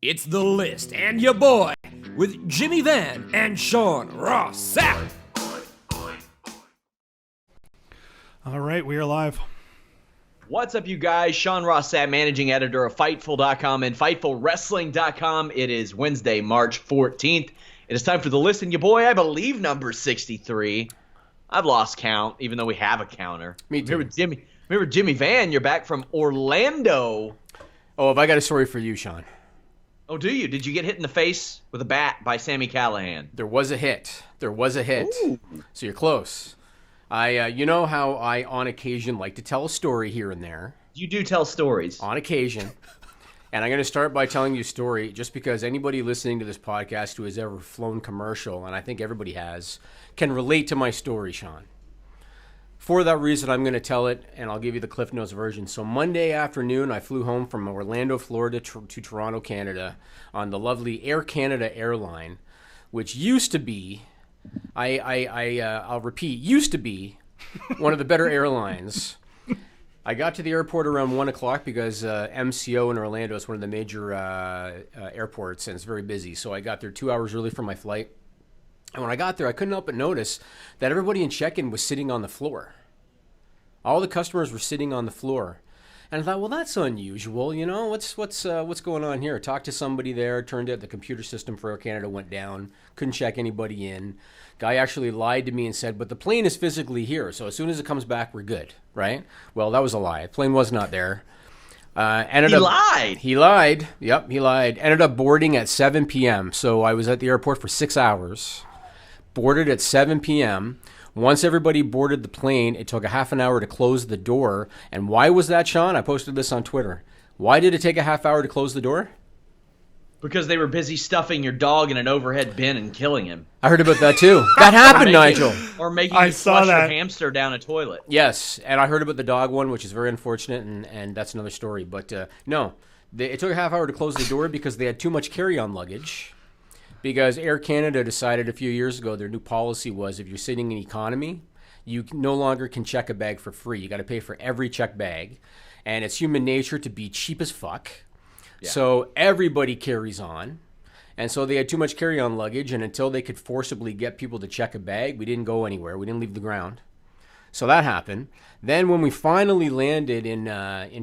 It's The List and your boy with Jimmy Van and Sean Ross Sapp. All right, we are live. What's up, you guys? Sean Ross Sapp, managing editor of Fightful.com and FightfulWrestling.com. It is Wednesday, March 14th. It is time for The List and your boy, I believe, number 63. I've lost count, even though we have a counter. Me too. Remember Jimmy Van, you're back from Orlando. Oh, have I got a story for you, Sean? Oh, do you? Did you get hit in the face with a bat by Sami Callihan? There was a hit. Ooh. So you're close. You know how I, on occasion, like to tell a story here and there. You do tell stories. On occasion. And I'm going to start by telling you a story just because anybody listening to this podcast who has ever flown commercial, and I think everybody has, can relate to my story, Sean. For that reason, I'm going to tell it, and I'll give you the Cliff Notes version. So Monday afternoon, I flew home from Orlando, Florida to Toronto, Canada on the lovely Air Canada airline, which used to be, I'll repeat, used to be one of the better airlines. I got to the airport around 1 o'clock because MCO in Orlando is one of the major airports, and it's very busy. So I got there 2 hours early for my flight. And when I got there, I couldn't help but notice that everybody in check-in was sitting on the floor. All the customers were sitting on the floor. And I thought, well, that's unusual. You know, what's going on here? Talked to somebody there. Turned out the computer system for Air Canada went down. Couldn't check anybody in. Guy actually lied to me and said, but the plane is physically here. So as soon as it comes back, we're good, right? Well, that was a lie. The plane was not there. Lied? He lied. Yep, he lied. Ended up boarding at 7 p.m. So I was at the airport for 6 hours. Boarded at 7 p.m. Once everybody boarded the plane, it took a half an hour to close the door. And why was that, Sean? I posted this on Twitter. Why did it take a half hour to close the door? Because they were busy stuffing your dog in an overhead bin and killing him. I heard about that too. That happened, Nigel. Or making you flush your hamster down a toilet. Yes, and I heard about the dog one, which is very unfortunate, and that's another story. But no, it took a half hour to close the door because they had too much carry-on luggage. Because Air Canada decided a few years ago their new policy was if you're sitting in economy, you no longer can check a bag for free. You got to pay for every check bag. And it's human nature to be cheap as fuck. Yeah. So everybody carries on. And so they had too much carry-on luggage. And until they could forcibly get people to check a bag, we didn't go anywhere. We didn't leave the ground. So that happened. Then when we finally landed in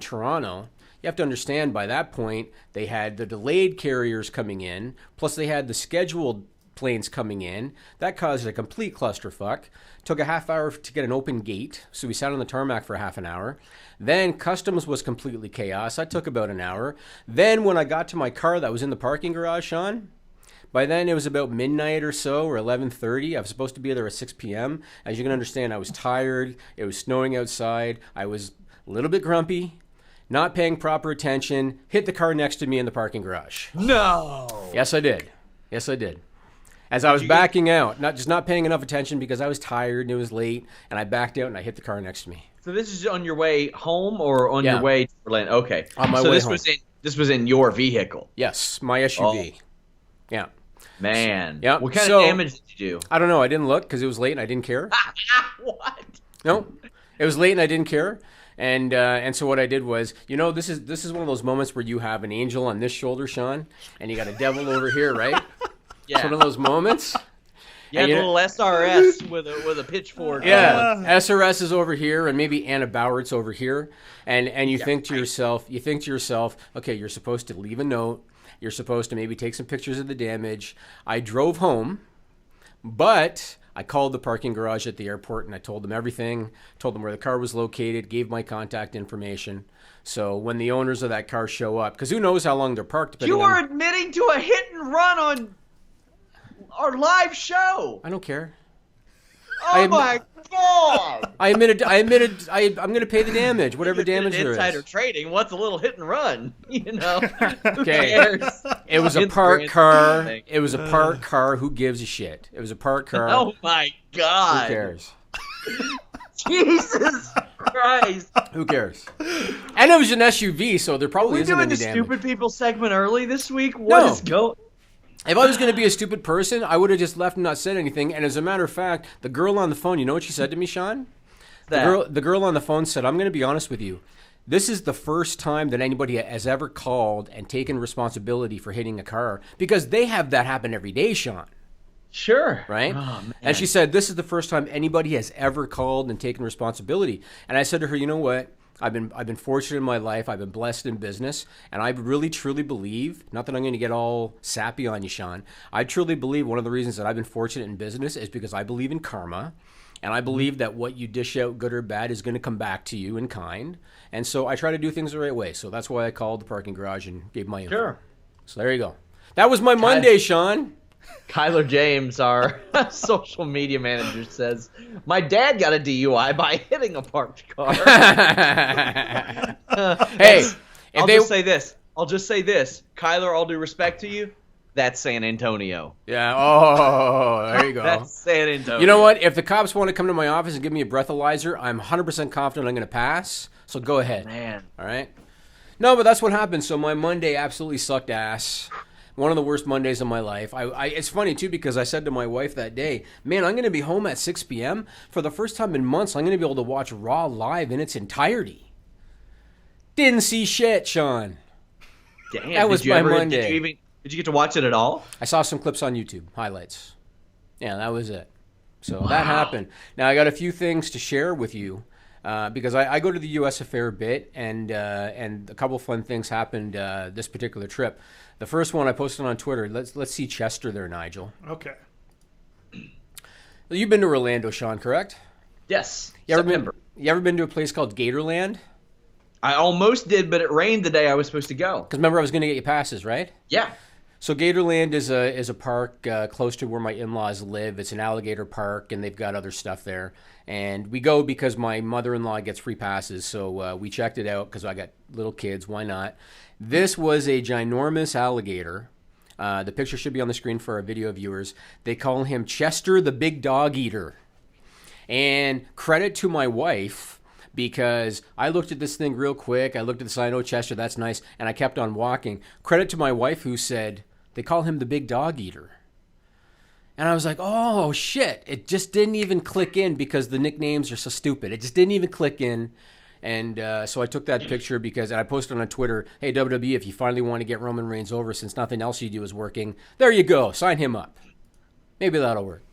Toronto, you have to understand by that point, they had the delayed carriers coming in, plus they had the scheduled planes coming in. That caused a complete clusterfuck. Took a half hour to get an open gate, so we sat on the tarmac for half an hour. Then customs was completely chaos. That took about an hour. Then when I got to my car that was in the parking garage, Sean, by then it was about midnight or so, or 11:30. I was supposed to be there at 6 p.m. As you can understand, I was tired. It was snowing outside. I was a little bit grumpy. Not paying proper attention, hit the car next to me in the parking garage. No. Yes, I did. As I was backing out, not paying enough attention because I was tired and it was late, and I backed out and I hit the car next to me. So this is on your way home or on your way to Orlando? Okay. On my way home. This was in your vehicle? Yes, my SUV. Oh. Yeah. Man. Yeah. What kind of damage did you do? I don't know. I didn't look because it was late and I didn't care. What? No, it was late and I didn't care. And so what I did was, you know, this is one of those moments where you have an angel on this shoulder, Sean, and you got a devil over here, right? Yeah. It's one of those moments. You have a little SRS with a pitchfork. Yeah, SRS is over here, and maybe Anna Bowert's over here, and you think to yourself, okay, you're supposed to leave a note. You're supposed to maybe take some pictures of the damage. I drove home, but I called the parking garage at the airport and I told them everything, told them where the car was located, gave my contact information. So when the owners of that car show up, because who knows how long they're parked. You are admitting to a hit and run on our live show. I don't care. Oh my God. I admitted I'm going to pay the damage, whatever damage there is. Insider trading, what's a little hit and run? You know? Okay. It was a parked car. It was a parked car. Who gives a shit? It was a parked car. Oh my God. Who cares? Jesus Christ. Who cares? And it was an SUV, so there probably isn't any damage. Are we doing the stupid people segment early this week? What is going? If I was going to be a stupid person, I would have just left and not said anything. And as a matter of fact, the girl on the phone, you know what she said to me, Sean? The girl on the phone said, I'm going to be honest with you. This is the first time that anybody has ever called and taken responsibility for hitting a car, because they have that happen every day, Sean. Sure. Right? Oh, man. And she said, this is the first time anybody has ever called and taken responsibility. And I said to her, you know what? I've been fortunate in my life. I've been blessed in business. And I really, truly believe, not that I'm going to get all sappy on you, Sean. I truly believe one of the reasons that I've been fortunate in business is because I believe in karma. And I believe that what you dish out, good or bad, is going to come back to you in kind. And so I try to do things the right way. So that's why I called the parking garage and gave my info. Sure. So there you go. That was my Monday, Sean. Kyler James, our social media manager, says, my dad got a DUI by hitting a parked car. Hey, I'll just say this. Kyler, all due respect to you, that's San Antonio. Yeah. Oh, there you go. That's San Antonio. You know what? If the cops want to come to my office and give me a breathalyzer, I'm 100% confident I'm going to pass. So go ahead. Man. All right? No, but that's what happened. So my Monday absolutely sucked ass. One of the worst Mondays of my life. It's funny, too, because I said to my wife that day, man, I'm going to be home at 6 p.m. For the first time in months, I'm going to be able to watch Raw live in its entirety. Didn't see shit, Sean. Damn, that was my Monday. Did you get to watch it at all? I saw some clips on YouTube, highlights. Yeah, that was it. So that happened. Now, I got a few things to share with you because I go to the U.S. a fair bit, and a couple fun things happened this particular trip. The first one I posted on Twitter. Let's see Chester there, Nigel. Okay. You've been to Orlando, Sean, correct? Yes. You ever been to a place called Gatorland? I almost did, but it rained the day I was supposed to go. Because remember, I was going to get you passes, right? Yeah. So Gatorland is a park close to where my in-laws live. It's an alligator park, and they've got other stuff there. And we go because my mother-in-law gets free passes, so we checked it out because I got little kids. Why not? This was a ginormous alligator. The picture should be on the screen for our video viewers. They call him Chester the Big Dog Eater. And credit to my wife, because I looked at this thing real quick. I looked at the sign, oh, Chester, that's nice. And I kept on walking. Credit to my wife who said, they call him the Big Dog Eater. And I was like, oh, shit. It just didn't even click in because the nicknames are so stupid. It just didn't even click in. And so I took that picture and I posted on Twitter, hey, WWE, if you finally want to get Roman Reigns over since nothing else you do is working, there you go. Sign him up. Maybe that'll work.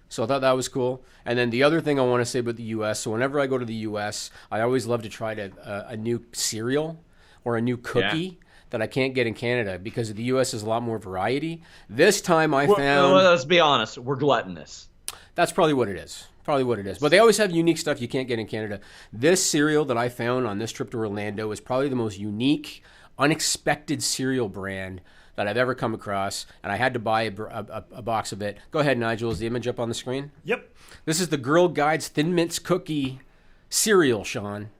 So I thought that was cool. And then the other thing I want to say about the U.S., so whenever I go to the U.S., I always love to try a new cereal or a new cookie that I can't get in Canada because the U.S. has a lot more variety. This time I found... Well, let's be honest. We're gluttonous. That's probably what it is. But they always have unique stuff you can't get in Canada. This cereal that I found on this trip to Orlando is probably the most unique, unexpected cereal brand that I've ever come across, and I had to buy a box of it. Go ahead, Nigel. Is the image up on the screen? Yep. This is the Girl Guides Thin Mints Cookie cereal, Sean.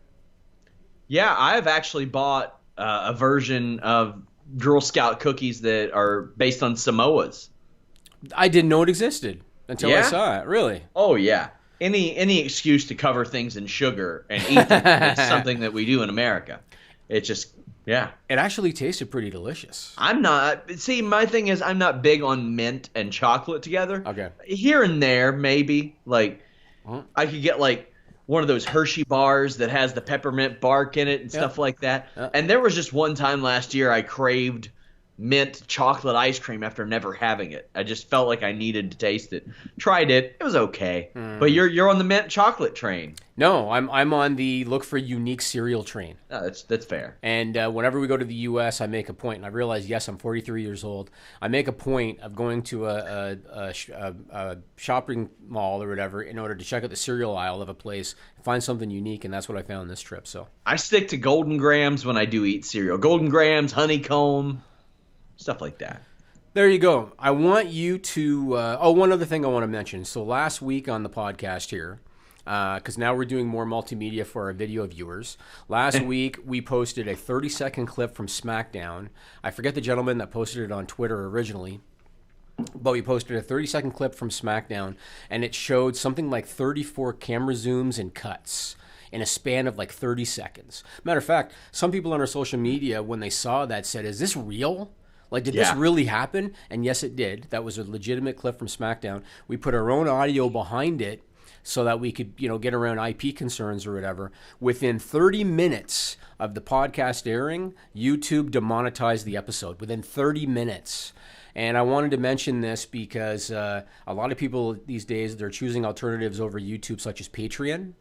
Yeah, I have actually bought a version of Girl Scout cookies that are based on Samoas. I didn't know it existed until I saw it. Really? Oh, yeah. Any excuse to cover things in sugar and eat them is something that we do in America. It just... Yeah. It actually tasted pretty delicious. My thing is I'm not big on mint and chocolate together. Okay. Here and there, maybe. Like, I could get, like, one of those Hershey bars that has the peppermint bark in it and stuff like that. And there was just one time last year I craved mint chocolate ice cream after never having it. I just felt like I needed to taste it. Tried it. It was okay. But you're on the mint chocolate train. No, I'm on the look for unique cereal train. No, that's fair. And whenever we go to the U.S., I make a point, and I realize, yes, I'm 43 years old. I make a point of going to a shopping mall or whatever in order to check out the cereal aisle of a place, find something unique, and that's what I found this trip. So I stick to Golden Grams when I do eat cereal. Golden Grams, honeycomb, stuff like that. There you go. I want you to... one other thing I want to mention. So last week on the podcast here, because now we're doing more multimedia for our video viewers. Last week, we posted a 30-second clip from SmackDown. I forget the gentleman that posted it on Twitter originally, but we posted a 30-second clip from SmackDown, and it showed something like 34 camera zooms and cuts in a span of like 30 seconds. Matter of fact, some people on our social media, when they saw that, said, is this real? Like, did this really happen? And yes, it did. That was a legitimate clip from SmackDown. We put our own audio behind it so that we could, get around IP concerns or whatever. Within 30 minutes of the podcast airing, YouTube demonetized the episode within 30 minutes. And I wanted to mention this because a lot of people these days, they're choosing alternatives over YouTube, such as Patreon.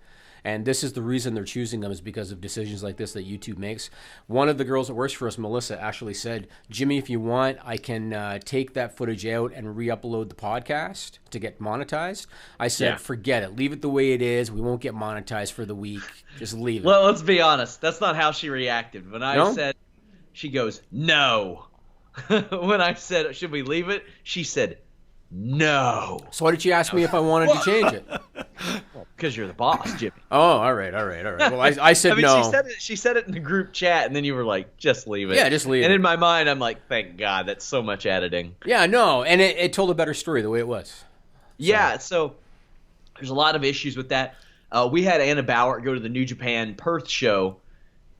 And this is the reason they're choosing them, is because of decisions like this that YouTube makes. One of the girls that works for us, Melissa, actually said, Jimmy, if you want, I can take that footage out and re-upload the podcast to get monetized. I said, Forget it. Leave it the way it is. We won't get monetized for the week. Just leave it. Well, let's be honest. That's not how she reacted. When I said, she goes, no. When I said, should we leave it? She said, no. So why did you ask me if I wanted to change it? Because you're the boss, Jimmy. Oh, all right. Well, I said no. She said it in the group chat, and then you were like, just leave it. Yeah, just leave it. And in my mind, I'm like, thank God, that's so much editing. Yeah, no, and it told a better story the way it was. Yeah, so there's a lot of issues with that. We had Anna Bauer go to the New Japan Perth show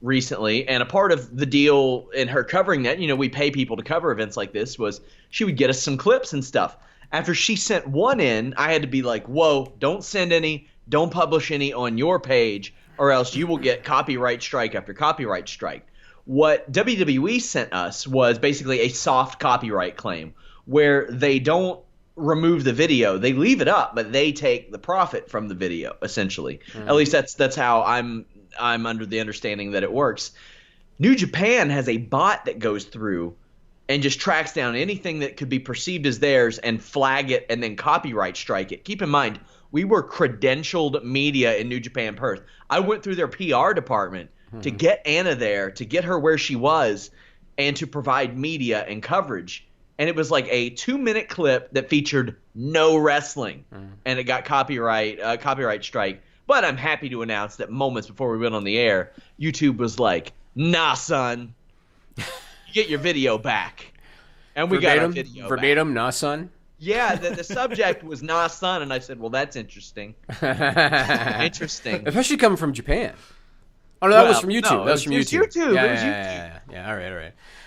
recently, and a part of the deal in her covering that, we pay people to cover events like this, was she would get us some clips and stuff. After she sent one in, I had to be like, whoa, don't send any, don't publish any on your page, or else you will get copyright strike after copyright strike. What WWE sent us was basically a soft copyright claim, where they don't remove the video. They leave it up, but they take the profit from the video, essentially. At least that's how I'm under the understanding that it works. New Japan has a bot that goes through and just tracks down anything that could be perceived as theirs and flag it and then copyright strike it. Keep in mind, we were credentialed media in New Japan Perth. I went through their PR department to get Anna there, to get her where she was, and to provide media and coverage. And it was like a 2-minute clip that featured no wrestling, and it got copyright strike. But I'm happy to announce that moments before we went on the air, YouTube was like, nah, son. Get your video back. And we got our video verbatim, back. Nah, son? Yeah, the subject was nah, son, and I said, well, that's interesting. Interesting. Especially coming from Japan. Oh, no, that was from YouTube. No, that was from YouTube. It was YouTube. Yeah. All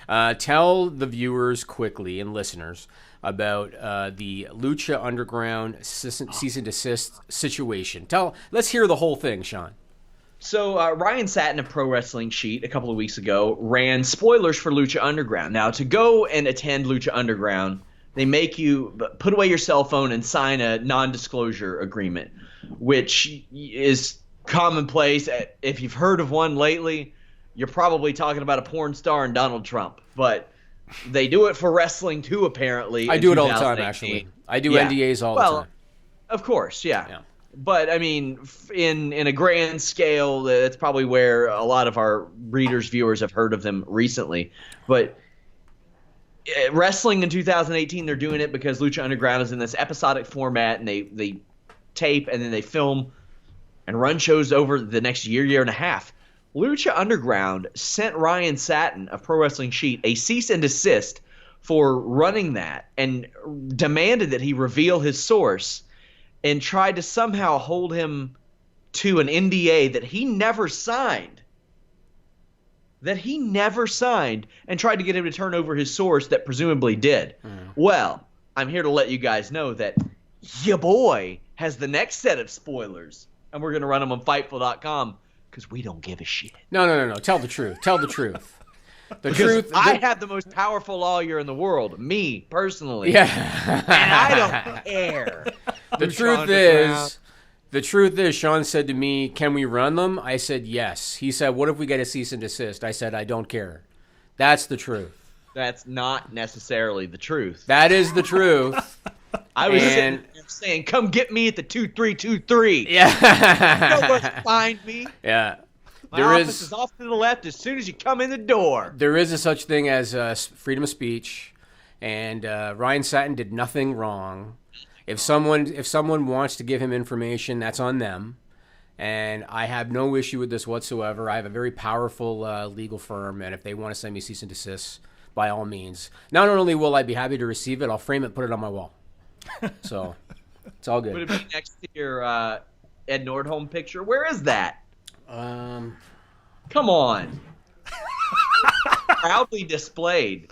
right. Tell the viewers quickly and listeners about the Lucha Underground cease-and-desist situation. Let's hear the whole thing, Sean. So Ryan Satin of Pro Wrestling Sheet a couple of weeks ago ran spoilers for Lucha Underground. Now, to go and attend Lucha Underground, they make you put away your cell phone and sign a non-disclosure agreement, which is commonplace. If you've heard of one lately, you're probably talking about a porn star and Donald Trump. But they do it for wrestling too, apparently. I do it all the time, actually. I do NDAs all the time. Of course, yeah. But, I mean, in a grand scale, that's probably where a lot of our readers, viewers have heard of them recently. But wrestling in 2018, they're doing it because Lucha Underground is in this episodic format, and they tape and then they film and run shows over the next year and a half. Lucha Underground sent Ryan Satin of Pro Wrestling Sheet a cease and desist for running that and demanded that he reveal his source, and tried to somehow hold him to an NDA that he never signed. And tried to get him to turn over his source that presumably did. Well, I'm here to let you guys know that your boy has the next set of spoilers, and we're going to run them on Fightful.com because we don't give a shit. No. Tell the truth. I have the most powerful lawyer in the world, me personally. Yeah. And I don't care. The truth is, Sean said to me, "Can we run them?" I said, "Yes." He said, "What if we get a cease and desist?" I said, "I don't care." That's the truth. That's not necessarily the truth. That is the truth. I was sitting there saying, "Come get me at the 2323." Yeah. Nowhere to find me. Yeah. My office is off to the left as soon as you come in the door. There is a such thing as freedom of speech, and Ryan Satin did nothing wrong. If someone wants to give him information, that's on them, and I have no issue with this whatsoever. I have a very powerful legal firm, and if they want to send me cease and desist, by all means. Not only will I be happy to receive it, I'll frame it and put it on my wall. So it's all good. Would it be next to your Ed Nordholm picture? Where is that? Come on. Proudly displayed.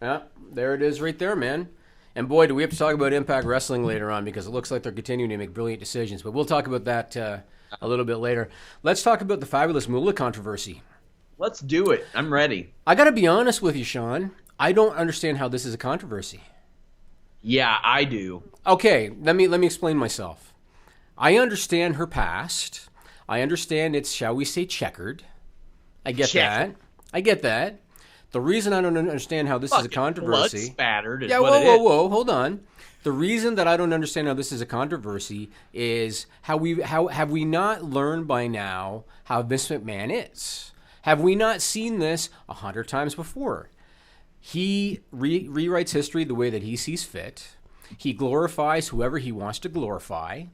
Yeah, there it is right there, man. And boy, do we have to talk about Impact Wrestling later on because it looks like they're continuing to make brilliant decisions. But we'll talk about that a little bit later. Let's talk about the Fabulous Moolah controversy. Let's do it. I'm ready. I got to be honest with you, Sean. I don't understand how this is a controversy. Yeah, I do. Okay, let me explain myself. I understand her past. I understand it's, shall we say, checkered. I get that. I get that. The reason I don't understand how this is a controversy... Blood spattered is yeah, what it is. whoa, hold on. The reason that I don't understand how this is a controversy is how have we not learned by now how Vince McMahon is? Have we not seen this 100 times before? He rewrites history the way that he sees fit. He glorifies whoever he wants to glorify.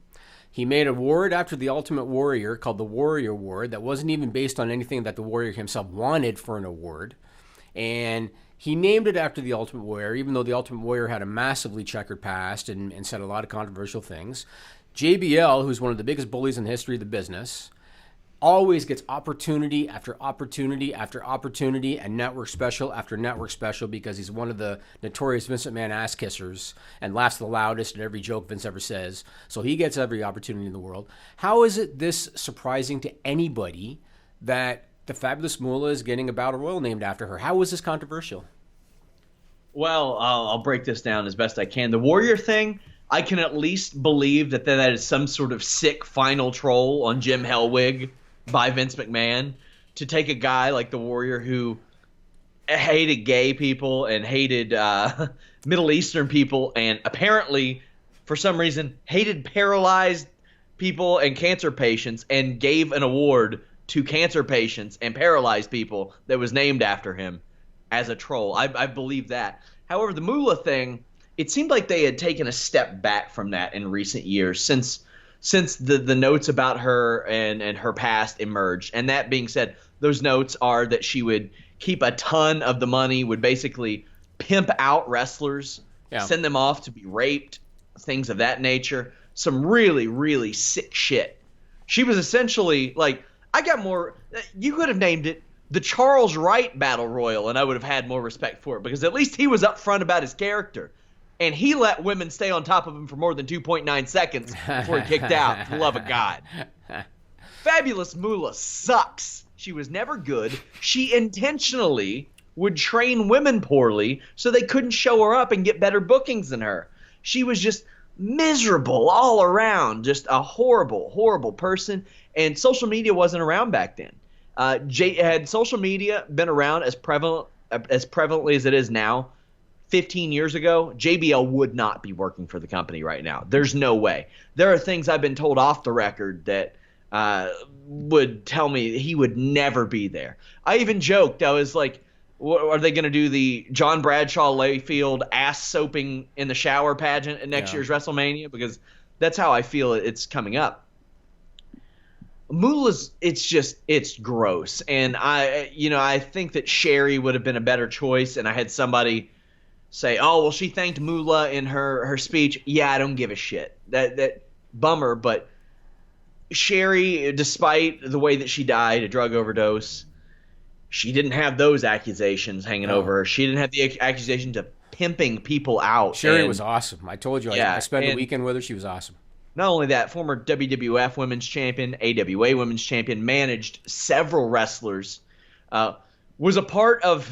He made an award after the Ultimate Warrior called the Warrior Award that wasn't even based on anything that the Warrior himself wanted for an award. And he named it after the Ultimate Warrior, even though the Ultimate Warrior had a massively checkered past and said a lot of controversial things. JBL, who's one of the biggest bullies in the history of the business, always gets opportunity after opportunity after opportunity and network special after network special because he's one of the notorious Vince McMahon ass kissers and laughs the loudest at every joke Vince ever says. So he gets every opportunity in the world. How is it this surprising to anybody that the Fabulous Moolah is getting a battle royal named after her? How is this controversial? Well, I'll break this down as best I can. The Warrior thing, I can at least believe that is some sort of sick final troll on Jim Hellwig by Vince McMahon to take a guy like the Warrior who hated gay people and hated Middle Eastern people and apparently, for some reason, hated paralyzed people and cancer patients and gave an award to cancer patients and paralyzed people that was named after him as a troll. I believe that. However, the Moolah thing, it seemed like they had taken a step back from that in recent years since the notes about her and her past emerged. And that being said, those notes are that she would keep a ton of the money, would basically pimp out wrestlers, send them off to be raped, things of that nature. Some really, really sick shit. She was essentially like, you could have named it the Charles Wright Battle Royal, and I would have had more respect for it because at least he was upfront about his character. And he let women stay on top of him for more than 2.9 seconds before he kicked out, for the love of God. Fabulous Moolah sucks. She was never good. She intentionally would train women poorly so they couldn't show her up and get better bookings than her. She was just miserable all around, just a horrible, horrible person. And social media wasn't around back then. Had social media been around as prevalently as it is now, 15 years ago, JBL would not be working for the company right now. There's no way. There are things I've been told off the record that would tell me he would never be there. I even joked. I was like, are they going to do the John Bradshaw Layfield ass soaping in the shower pageant at next year's WrestleMania? Because that's how I feel it's coming up. Moolah's, it's gross. And I think that Sherry would have been a better choice. And I had somebody say, oh, well, she thanked Moolah in her speech. Yeah, I don't give a shit. That bummer. But Sherry, despite the way that she died, a drug overdose, she didn't have those accusations hanging over her. She didn't have the accusations of pimping people out. Sherry was awesome. I told you, I spent a weekend with her. She was awesome. Not only that, former WWF Women's Champion, AWA Women's Champion, managed several wrestlers, was a part of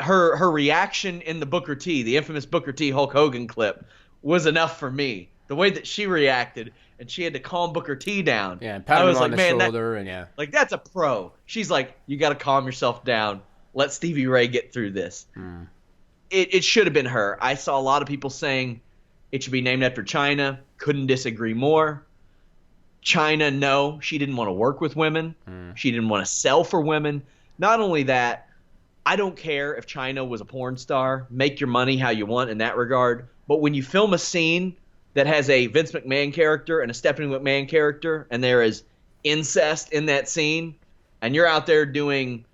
her reaction in the Booker T, the infamous Booker T Hulk Hogan clip, was enough for me. The way that she reacted, and she had to calm Booker T down. Yeah, and pat him on the shoulder, like, that's a pro. She's like, you got to calm yourself down. Let Stevie Ray get through this. It should have been her. I saw a lot of people saying it should be named after China. Couldn't disagree more. China, no, she didn't want to work with women. She didn't want to sell for women. Not only that, I don't care if China was a porn star. Make your money how you want in that regard. But when you film a scene that has a Vince McMahon character and a Stephanie McMahon character, and there is incest in that scene, and you're out there doing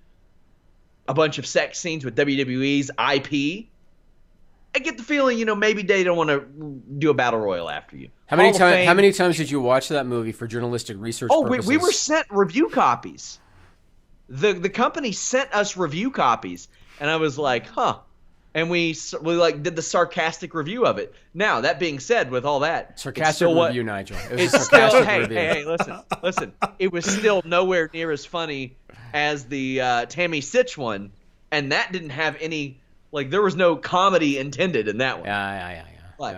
a bunch of sex scenes with WWE's IP, I get the feeling, maybe they don't want to do a battle royal after you. How many times did you watch that movie for journalistic research purposes? We were sent review copies. The company sent us review copies, and I was like, and we like did the sarcastic review of it. Now, that being said, with all that, Sarcastic review, Nigel. It was a it's still, sarcastic review. hey, listen. It was still nowhere near as funny as the Tammy Sitch one, and that didn't have any, like, there was no comedy intended in that one. Yeah. But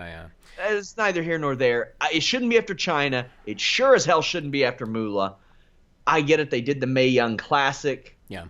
it's neither here nor there. It shouldn't be after China. It sure as hell shouldn't be after Moolah. I get it. They did the Mae Young Classic. Yeah.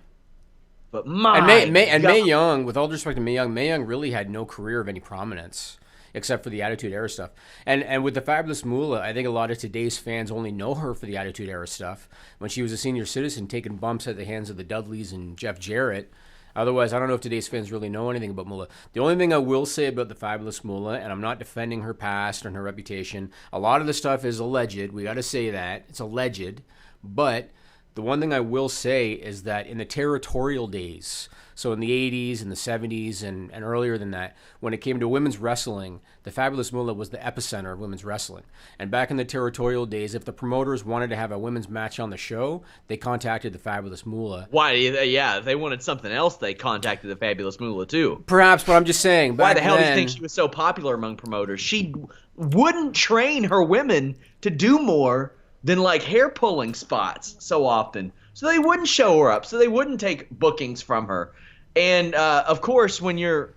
But my Mae Young, with all due respect to Mae Young really had no career of any prominence except for the Attitude Era stuff. And with the Fabulous Moolah, I think a lot of today's fans only know her for the Attitude Era stuff when she was a senior citizen taking bumps at the hands of the Dudleys and Jeff Jarrett. Otherwise, I don't know if today's fans really know anything about Moolah. The only thing I will say about the Fabulous Moolah, and I'm not defending her past and her reputation, a lot of the stuff is alleged. We got to say that. It's alleged. But the one thing I will say is that in the territorial days, so in the 80s and the 70s and earlier than that, when it came to women's wrestling, the Fabulous Moolah was the epicenter of women's wrestling. And back in the territorial days, if the promoters wanted to have a women's match on the show, they contacted the Fabulous Moolah. Why? Yeah, if they wanted something else, they contacted the Fabulous Moolah too. Perhaps, but I'm just saying. Why the hell do you think she was so popular among promoters? She wouldn't train her women to do more than like hair pulling spots so often. So they wouldn't show her up. So they wouldn't take bookings from her. And, of course, when you're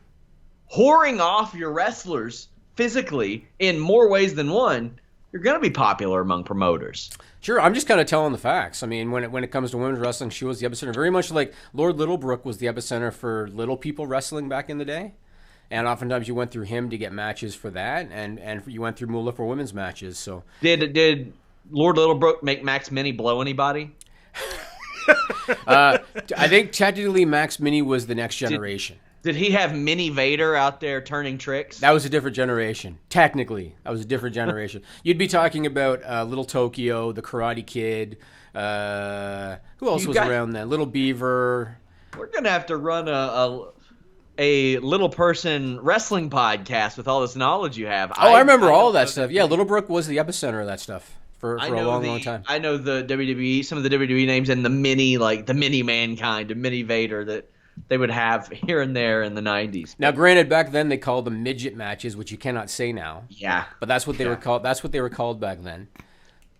whoring off your wrestlers physically in more ways than one, you're going to be popular among promoters. Sure, I'm just kind of telling the facts. I mean, when it comes to women's wrestling, she was the epicenter. Very much like Lord Littlebrook was the epicenter for little people wrestling back in the day. And oftentimes you went through him to get matches for that, and you went through Moolah for women's matches. So Did Lord Littlebrook make Max Mini blow anybody? I think technically Max Mini was the next generation. Did he have Mini Vader out there turning tricks? That was a different generation. Technically, that was a different generation. You'd be talking about Little Tokyo, the Karate Kid. Who else was around then? Little Beaver. We're gonna have to run a little person wrestling podcast with all this knowledge you have. I remember all that stuff. Yeah, Littlebrook was the epicenter of that stuff. For a long time. I know the WWE, some of the WWE names, and the mini Mankind, the mini Vader that they would have here and there in the 90s. Now, granted, back then they called them midget matches, which you cannot say now. Yeah. But that's what they were called. That's what they were called back then.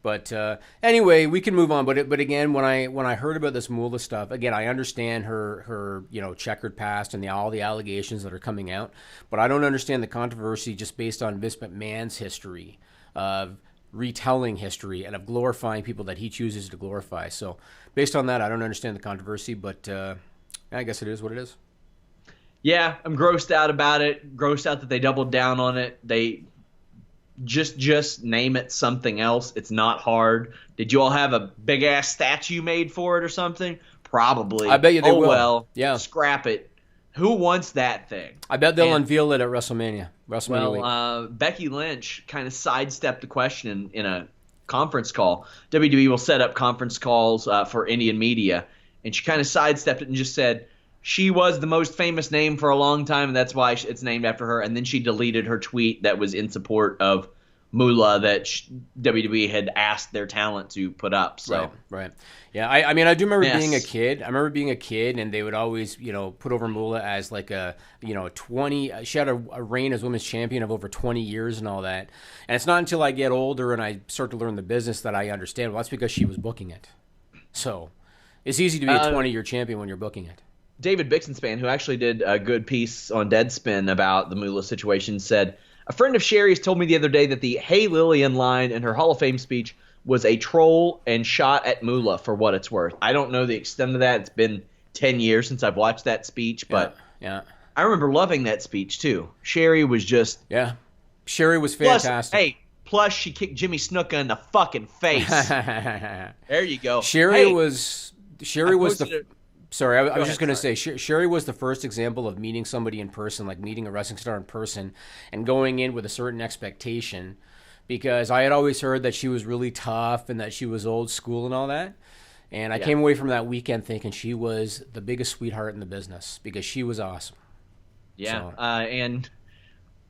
But anyway, we can move on. But again, when I heard about this Moolah stuff, again, I understand her checkered past and all the allegations that are coming out. But I don't understand the controversy just based on Vince McMahon's history of retelling history and of glorifying people that he chooses to glorify. So based on that, I don't understand the controversy, but I guess it is what it is. Yeah, I'm grossed out about it. Grossed out that they doubled down on it. They just name it something else. It's not hard. Did you all have a big ass statue made for it or something? Probably. I bet you they will. Well, yeah. Scrap it. Who wants that thing? I bet they'll unveil it at WrestleMania. Week. Becky Lynch kind of sidestepped the question in a conference call. WWE will set up conference calls for Indian media, and she kind of sidestepped it and just said she was the most famous name for a long time, and that's why it's named after her. And then she deleted her tweet that was in support of Moolah that WWE had asked their talent to put up. So Right. Yeah, I mean, I do remember being a kid. I remember being a kid, and they would always, put over Moolah as like a, 20. She had a reign as women's champion of over 20 years and all that. And it's not until I get older and I start to learn the business that I understand. Well, that's because she was booking it. So it's easy to be a 20-year champion when you're booking it. David Bixenspan, who actually did a good piece on Deadspin about the Moolah situation, said, "A friend of Sherry's told me the other day that the Hey Lillian line in her Hall of Fame speech was a troll and shot at Moolah for what it's worth." I don't know the extent of that. It's been 10 years since I've watched that speech, but yeah. I remember loving that speech too. Sherry was just... Yeah. Sherry was fantastic. Plus she kicked Jimmy Snuka in the fucking face. There you go. Sherry was the... Sorry, I was just going to say, Sherry was the first example of meeting somebody in person, like meeting a wrestling star in person, and going in with a certain expectation, because I had always heard that she was really tough and that she was old school and all that. And I came away from that weekend thinking she was the biggest sweetheart in the business, because she was awesome. Yeah, and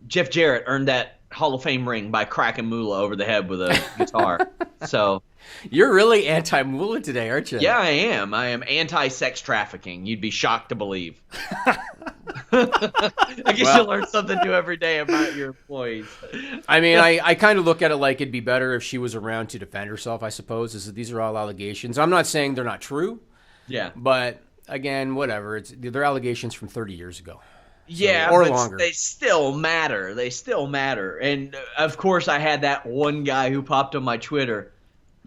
Jeff Jarrett earned that Hall of Fame ring by cracking Moolah over the head with a guitar. So you're really anti-Moolah today, aren't you? Yeah, I am. I am anti-sex trafficking. You'd be shocked to believe. I guess you learn something new every day about your employees. I mean, I kind of look at it like it'd be better if she was around to defend herself, I suppose. These are all allegations. I'm not saying they're not true. Yeah. But, again, whatever. They're allegations from 30 years ago. Yeah, or but longer. They still matter. And, of course, I had that one guy who popped on my Twitter.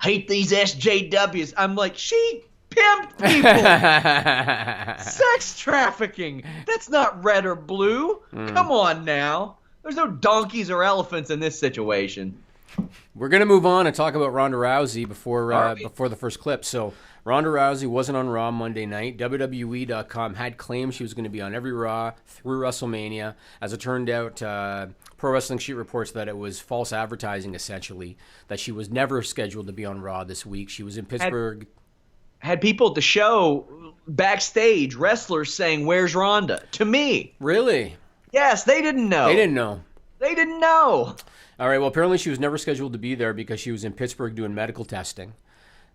Hate these SJWs. I'm like, she pimped people. Sex trafficking. That's not red or blue. Come on now. There's no donkeys or elephants in this situation. We're going to move on and talk about Ronda Rousey before the first clip. So, Ronda Rousey wasn't on Raw Monday night. WWE.com had claimed she was going to be on every Raw through WrestleMania. As it turned out, Pro Wrestling Sheet reports that it was false advertising, essentially, that she was never scheduled to be on Raw this week. She was in Pittsburgh. Had people at the show, backstage, wrestlers saying, "Where's Ronda?" To me. Really? Yes, they didn't know. They didn't know. They didn't know. All right, well, apparently she was never scheduled to be there because she was in Pittsburgh doing medical testing.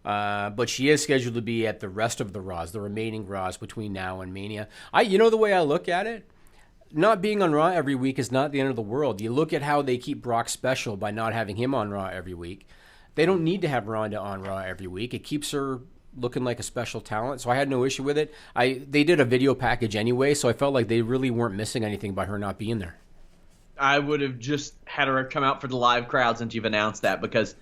But she is scheduled to be at the rest of the Raws, the remaining Raws between now and Mania. The way I look at it, not being on Raw every week is not the end of the world. You look at how they keep Brock special by not having him on Raw every week. They don't need to have Ronda on Raw every week. It keeps her looking like a special talent, so I had no issue with it. They did a video package anyway, so I felt like they really weren't missing anything by her not being there. I would have just had her come out for the live crowd since you've announced that, because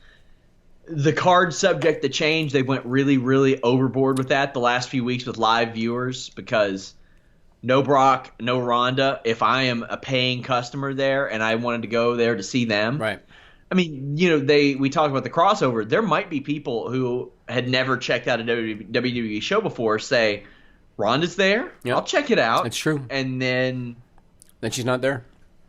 the card subject to change, they went really, really overboard with that the last few weeks with live viewers, because no Brock, no Ronda. If I am a paying customer there and I wanted to go there to see them, right? I mean, we talk about the crossover. There might be people who had never checked out a WWE show before say, Ronda's there? Yep. I'll check it out. It's true. And then she's not there.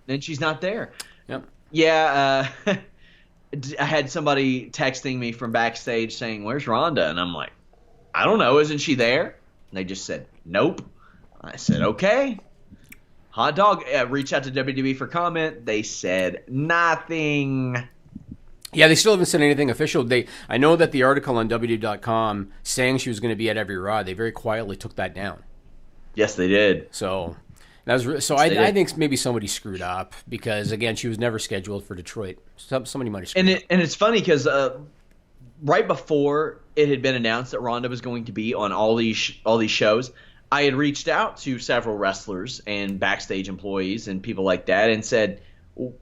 Then she's not there. Yep. Yeah, I had somebody texting me from backstage saying, "Where's Ronda?" And I'm like, "I don't know. Isn't she there?" And they just said, "Nope." I said, "Okay." Hot dog. Reached out to WWE for comment. They said nothing. Yeah, they still haven't said anything official. I know that the article on WWE.com saying she was going to be at every Raw, they very quietly took that down. Yes, they did. So I think maybe somebody screwed up because, again, she was never scheduled for Detroit. Somebody might have screwed up. And it's funny because right before it had been announced that Ronda was going to be on all these shows, I had reached out to several wrestlers and backstage employees and people like that and said,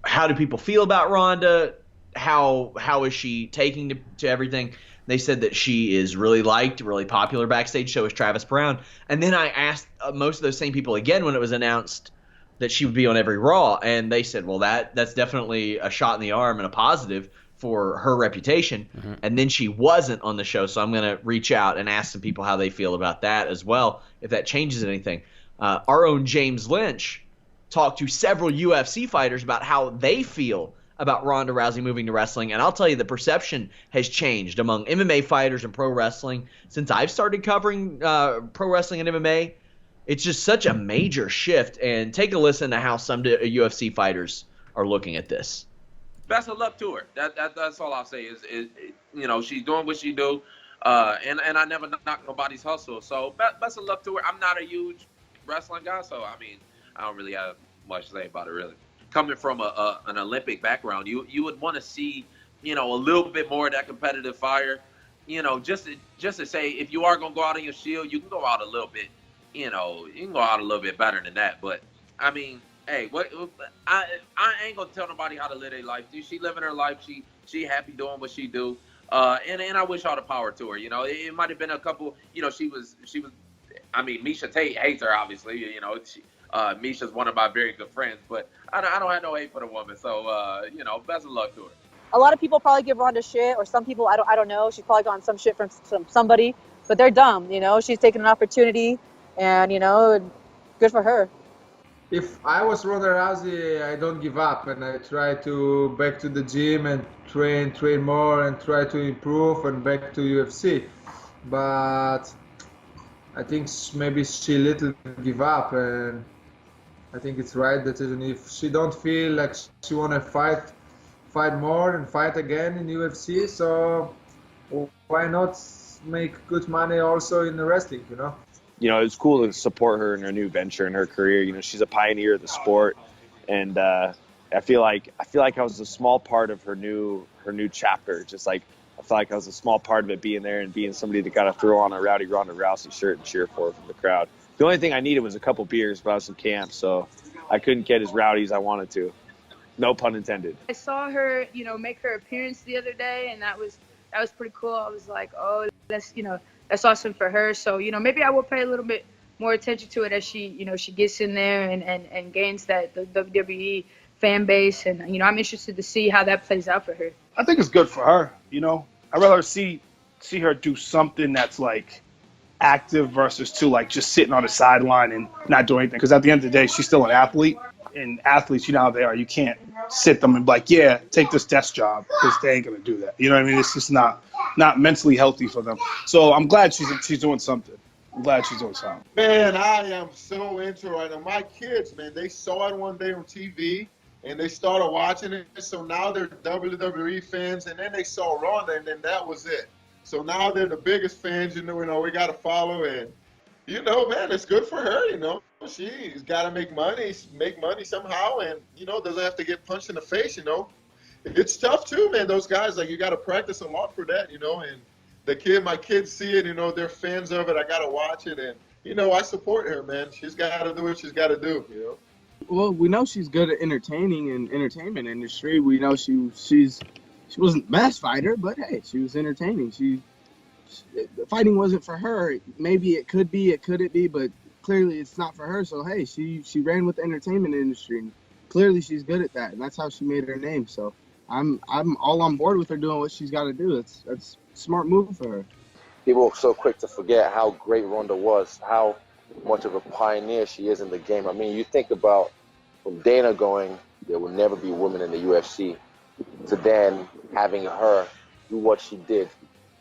"How do people feel about Ronda? How is she taking to everything?" They said that she is really liked, really popular backstage. So is Travis Brown. And then I asked most of those same people again when it was announced that she would be on every Raw, and they said, "Well, that's definitely a shot in the arm and a positive for her reputation." Mm-hmm. And then she wasn't on the show, so I'm going to reach out and ask some people how they feel about that as well, if that changes anything. Our own James Lynch talked to several UFC fighters about how they feel about Ronda Rousey moving to wrestling, and I'll tell you, the perception has changed among MMA fighters and pro wrestling since I've started covering pro wrestling and MMA. It's just such a major shift, and take a listen to how some UFC fighters are looking at this. Best of luck to her. That's all I'll say is she's doing what she do, and I never knock nobody's hustle. So best of luck to her. I'm not a huge wrestling guy, so I mean I don't really have much to say about it really. Coming from an Olympic background, you would want to see, a little bit more of that competitive fire, just to say if you are gonna go out on your shield, you can go out a little bit, you can go out a little bit better than that. But I mean, hey, I ain't gonna tell nobody how to live their life. She living her life. She happy doing what she do. And I wish all the power to her. It might have been a couple. She was. I mean, Misha Tate hates her obviously. Misha's one of my very good friends, but I don't have no hate for the woman. So, best of luck to her. A lot of people probably give Ronda shit, or some people, I don't know. She's probably gotten some shit from somebody, but they're dumb, She's taking an opportunity, and, good for her. If I was Ronda Rousey, I don't give up, and I try to back to the gym and train more and try to improve and back to UFC. But I think maybe she little give up, and I think it's right decision. If she don't feel like she want to fight more and fight again in UFC, so why not make good money also in the wrestling, it was cool to support her in her new venture in her career. She's a pioneer of the sport, and I feel like I was a small part of her new chapter. Just like I feel like I was a small part of it, being there and being somebody that got to throw on a rowdy Ronda Rousey shirt and cheer for her from the crowd. The only thing I needed was a couple beers, but I was in camp, so I couldn't get as rowdy as I wanted to. No pun intended. I saw her, make her appearance the other day, and that was pretty cool. I was like, oh, that's awesome for her. So, maybe I will pay a little bit more attention to it as she, she gets in there and gains the WWE fan base. And, I'm interested to see how that plays out for her. I think it's good for her, I'd rather see her do something that's like active versus like just sitting on the sideline and not doing anything. Because at the end of the day, she's still an athlete. And athletes, how they are. You can't sit them and be like, yeah, take this desk job, because they ain't going to do that. You know what I mean? It's just not mentally healthy for them. So I'm glad she's doing something. Man, I am so into it right now. My kids, man, they saw it one day on TV, and they started watching it. So now they're WWE fans, and then they saw Ronda, and then that was it. So now they're the biggest fans. We got to follow, and man, it's good for her. She's got to make money somehow, and doesn't have to get punched in the face. It's tough too, man. Those guys, you got to practice a lot for that. And my kids see it. They're fans of it. I got to watch it, and I support her, man. She's got to do what she's got to do. Well, we know she's good at entertaining and entertainment industry. We know she wasn't the best fighter, but hey, she was entertaining. Fighting wasn't for her. Maybe it could be, it couldn't be, but clearly it's not for her. So hey, she ran with the entertainment industry, and clearly she's good at that, and that's how she made her name. So I'm all on board with her doing what she's got to do. That's a smart move for her. People are so quick to forget how great Ronda was, how much of a pioneer she is in the game. I mean, you think about from Dana going, there will never be women in the UFC, to then having her do what she did.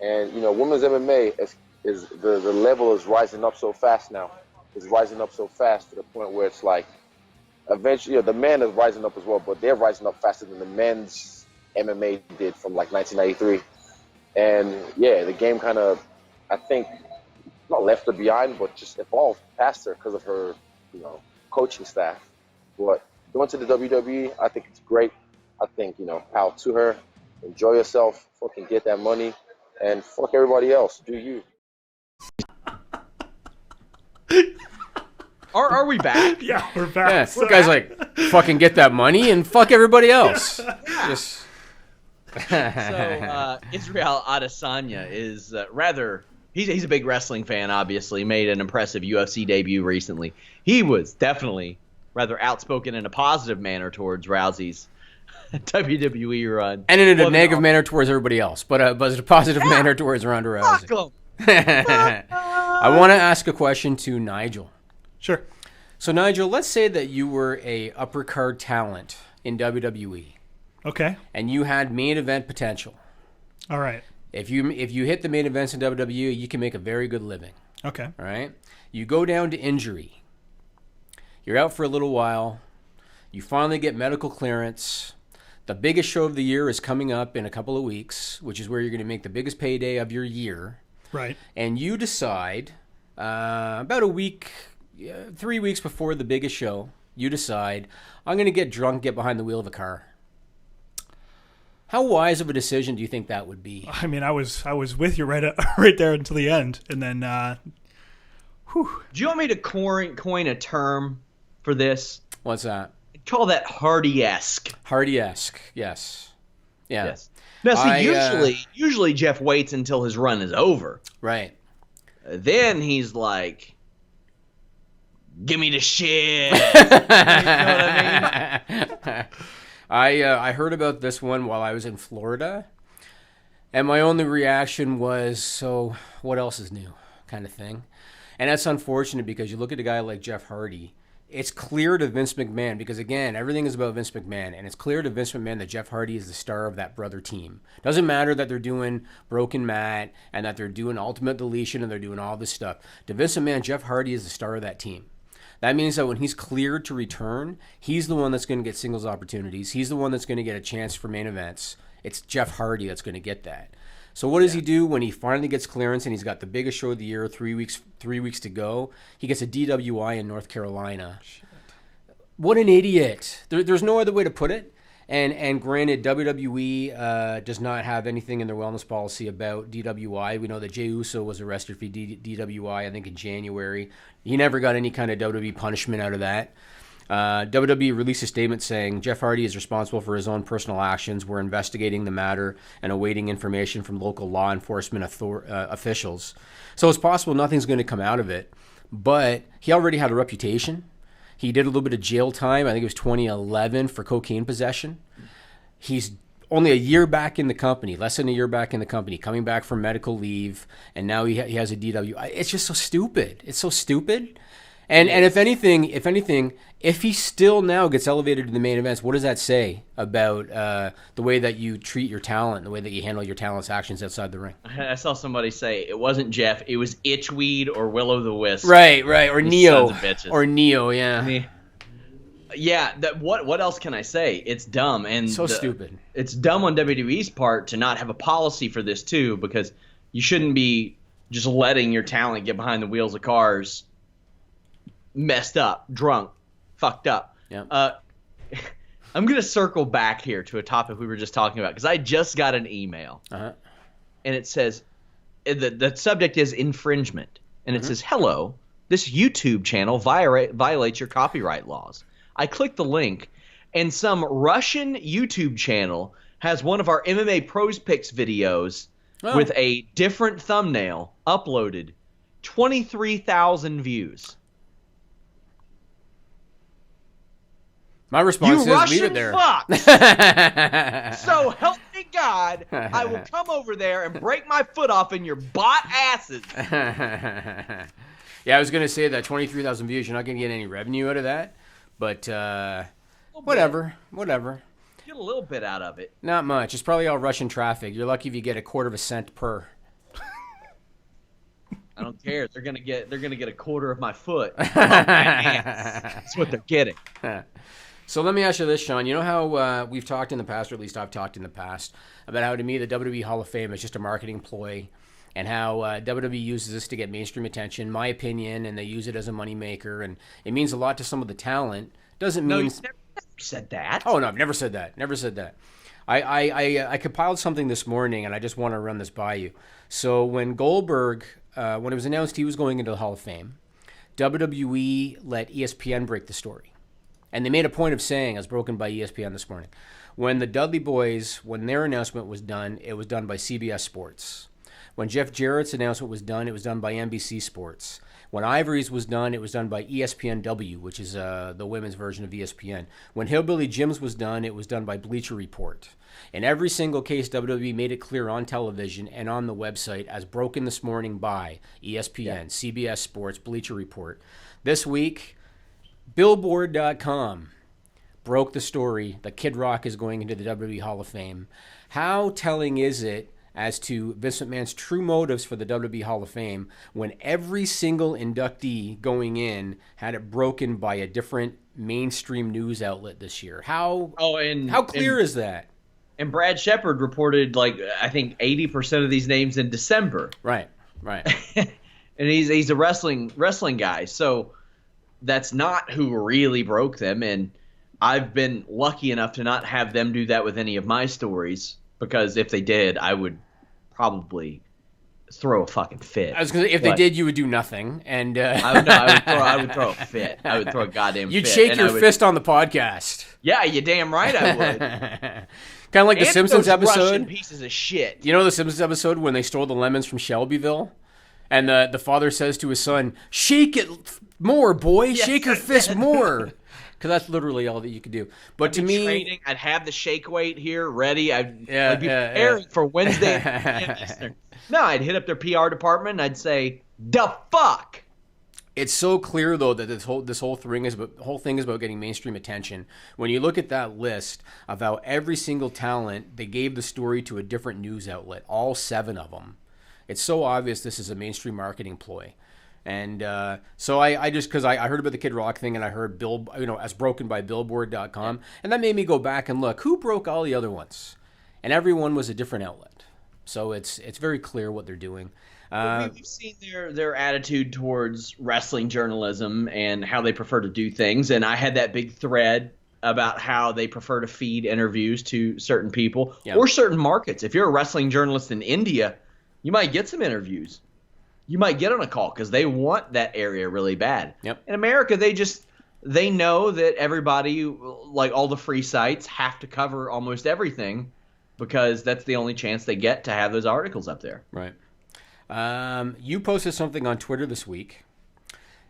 And, women's MMA is the level is rising up so fast now. It's rising up so fast to the point where it's like, eventually, the men is rising up as well, but they're rising up faster than the men's MMA did from 1993. And yeah, the game kind of, I think, not left her behind, but just evolved faster because of her, coaching staff. But going to the WWE, I think it's great. I think, power to her. Enjoy yourself. Fucking get that money. And fuck everybody else. Do you. Are we back? Yeah, we're back. Yeah, this guy's like, fucking get that money and fuck everybody else. Just... So, Israel Adesanya is he's a big wrestling fan, obviously. Made an impressive UFC debut recently. He was definitely rather outspoken in a positive manner towards Rousey's WWE run. And in a negative manner towards everybody else, but in a positive manner towards Ronda Rousey. I want to ask a question to Nigel. Sure. So, Nigel, let's say that you were a upper card talent in WWE. Okay. And you had main event potential. All right. If you hit the main events in WWE, you can make a very good living. Okay. All right. You go down to injury. You're out for a little while. You finally get medical clearance. The biggest show of the year is coming up in a couple of weeks, which is where you're going to make the biggest payday of your year. Right. And you decide about a week, 3 weeks before the biggest show, you decide, I'm going to get drunk, get behind the wheel of a car. How wise of a decision do you think that would be? I mean, I was with you right there until the end, and then, Do you want me to coin a term for this? What's that? Call that Hardy-esque. Hardy-esque, yes. Yeah. Yes. Now, see, usually Jeff waits until his run is over. Right. Then he's like, give me the shit. You know what I mean? I heard about this one while I was in Florida, and my only reaction was, so what else is new, kind of thing. And that's unfortunate because you look at a guy like Jeff Hardy, it's clear to Vince McMahon, because again, everything is about Vince McMahon, and it's clear to Vince McMahon that Jeff Hardy is the star of that brother team. Doesn't matter that they're doing Broken Matt and that they're doing Ultimate Deletion and they're doing all this stuff. To Vince McMahon, Jeff Hardy is the star of that team. That means that when he's cleared to return, he's the one that's going to get singles opportunities. He's the one that's going to get a chance for main events. It's Jeff Hardy that's going to get that. So what does he do when he finally gets clearance and he's got the biggest show of the year, 3 weeks to go? He gets a DWI in North Carolina. Shit. What an idiot. There's no other way to put it. And granted, WWE does not have anything in their wellness policy about DWI. We know that Jey Uso was arrested for DWI, I think, in January. He never got any kind of WWE punishment out of that. WWE released a statement saying Jeff Hardy is responsible for his own personal actions. We're investigating the matter and awaiting information from local law enforcement officials. So it's possible nothing's going to come out of it. But he already had a reputation. He did a little bit of jail time. I think it was 2011 for cocaine possession. He's only a year back in the company, less than a year back in the company, coming back from medical leave, and now he has a DW. It's just so stupid. It's so stupid. And if anything, if he still now gets elevated to the main events, what does that say about the way that you treat your talent, the way that you handle your talent's actions outside the ring? I saw somebody say it wasn't Jeff, it was Itchweed or Will-O-the-Wisp. Right, or Neo. Sons of bitches. Or Neo, yeah. Yeah, what else can I say? It's dumb. And stupid. It's dumb on WWE's part to not have a policy for this, too, because you shouldn't be just letting your talent get behind the wheels of cars messed up, drunk, fucked up. Yeah. I'm going to circle back here to a topic we were just talking about because I just got an email. Uh-huh. And it says, the subject is infringement. And it says, hello, this YouTube channel violates your copyright laws. I clicked the link, and some Russian YouTube channel has one of our MMA Pros Picks videos with a different thumbnail uploaded. 23,000 views. My response you is Russian leave it there. Fucks. So help me God, I will come over there and break my foot off in your bot asses. Yeah, I was going to say that 23,000 views, you're not going to get any revenue out of that. But whatever. Get a little bit out of it. Not much. It's probably all Russian traffic. You're lucky if you get a quarter of a cent per. I don't care. They're gonna get a quarter of my foot. That's what they're getting. So let me ask you this, Sean. You know how we've talked in the past, or at least I've talked in the past, about how to me the WWE Hall of Fame is just a marketing ploy, and how WWE uses this to get mainstream attention, my opinion, and they use it as a moneymaker, and it means a lot to some of the talent. Doesn't mean... No, you never said that. Oh, no, I've never said that. Never said that. I compiled something this morning, and I just want to run this by you. So when Goldberg, when it was announced he was going into the Hall of Fame, WWE let ESPN break the story. And they made a point of saying, as broken by ESPN this morning, when the Dudley Boys, when their announcement was done, it was done by CBS Sports. When Jeff Jarrett's announcement was done, it was done by NBC Sports. When Ivory's was done, it was done by ESPNW, which is the women's version of ESPN. When Hillbilly Jim's was done, it was done by Bleacher Report. In every single case, WWE made it clear on television and on the website, as broken this morning by ESPN, CBS Sports, Bleacher Report. This week, Billboard.com broke the story that Kid Rock is going into the WWE Hall of Fame. How telling is it as to Vince McMahon's true motives for the WWE Hall of Fame when every single inductee going in had it broken by a different mainstream news outlet this year? How clear is that? And Brad Shepard reported, I think 80% of these names in December. Right. And he's a wrestling guy, so that's not who really broke them. And I've been lucky enough to not have them do that with any of my stories, because if they did, I would probably throw a fucking fit. I was gonna say, if they did, you would do nothing. And I would throw a fit. I would throw a goddamn fit. You'd shake your fist on the podcast. Yeah, you damn right I would. Kind of like the Simpsons episode. Russian pieces of shit. You know the Simpsons episode when they stole the lemons from Shelbyville? And the father says to his son, "Shake it more, boy. Yes, shake your fist more." Because that's literally all that you could do. But to me... training, I'd have the shake weight here ready. I'd be preparing for Wednesday. No, I'd hit up their PR department and I'd say, "The fuck?" It's so clear, though, that this whole thing is about getting mainstream attention. When you look at that list of how every single talent, they gave the story to a different news outlet, all 7 of them. It's so obvious this is a mainstream marketing ploy. And so I just, because I heard about the Kid Rock thing and I heard as broken by Billboard.com, and that made me go back and look, who broke all the other ones? And everyone was a different outlet. So it's very clear what they're doing. We've seen their attitude towards wrestling journalism and how they prefer to do things. And I had that big thread about how they prefer to feed interviews to certain people or certain markets. If you're a wrestling journalist in India, you might get some interviews. You might get on a call because they want that area really bad. Yep. In America, they know that everybody, like all the free sites, have to cover almost everything because that's the only chance they get to have those articles up there. Right. You posted something on Twitter this week.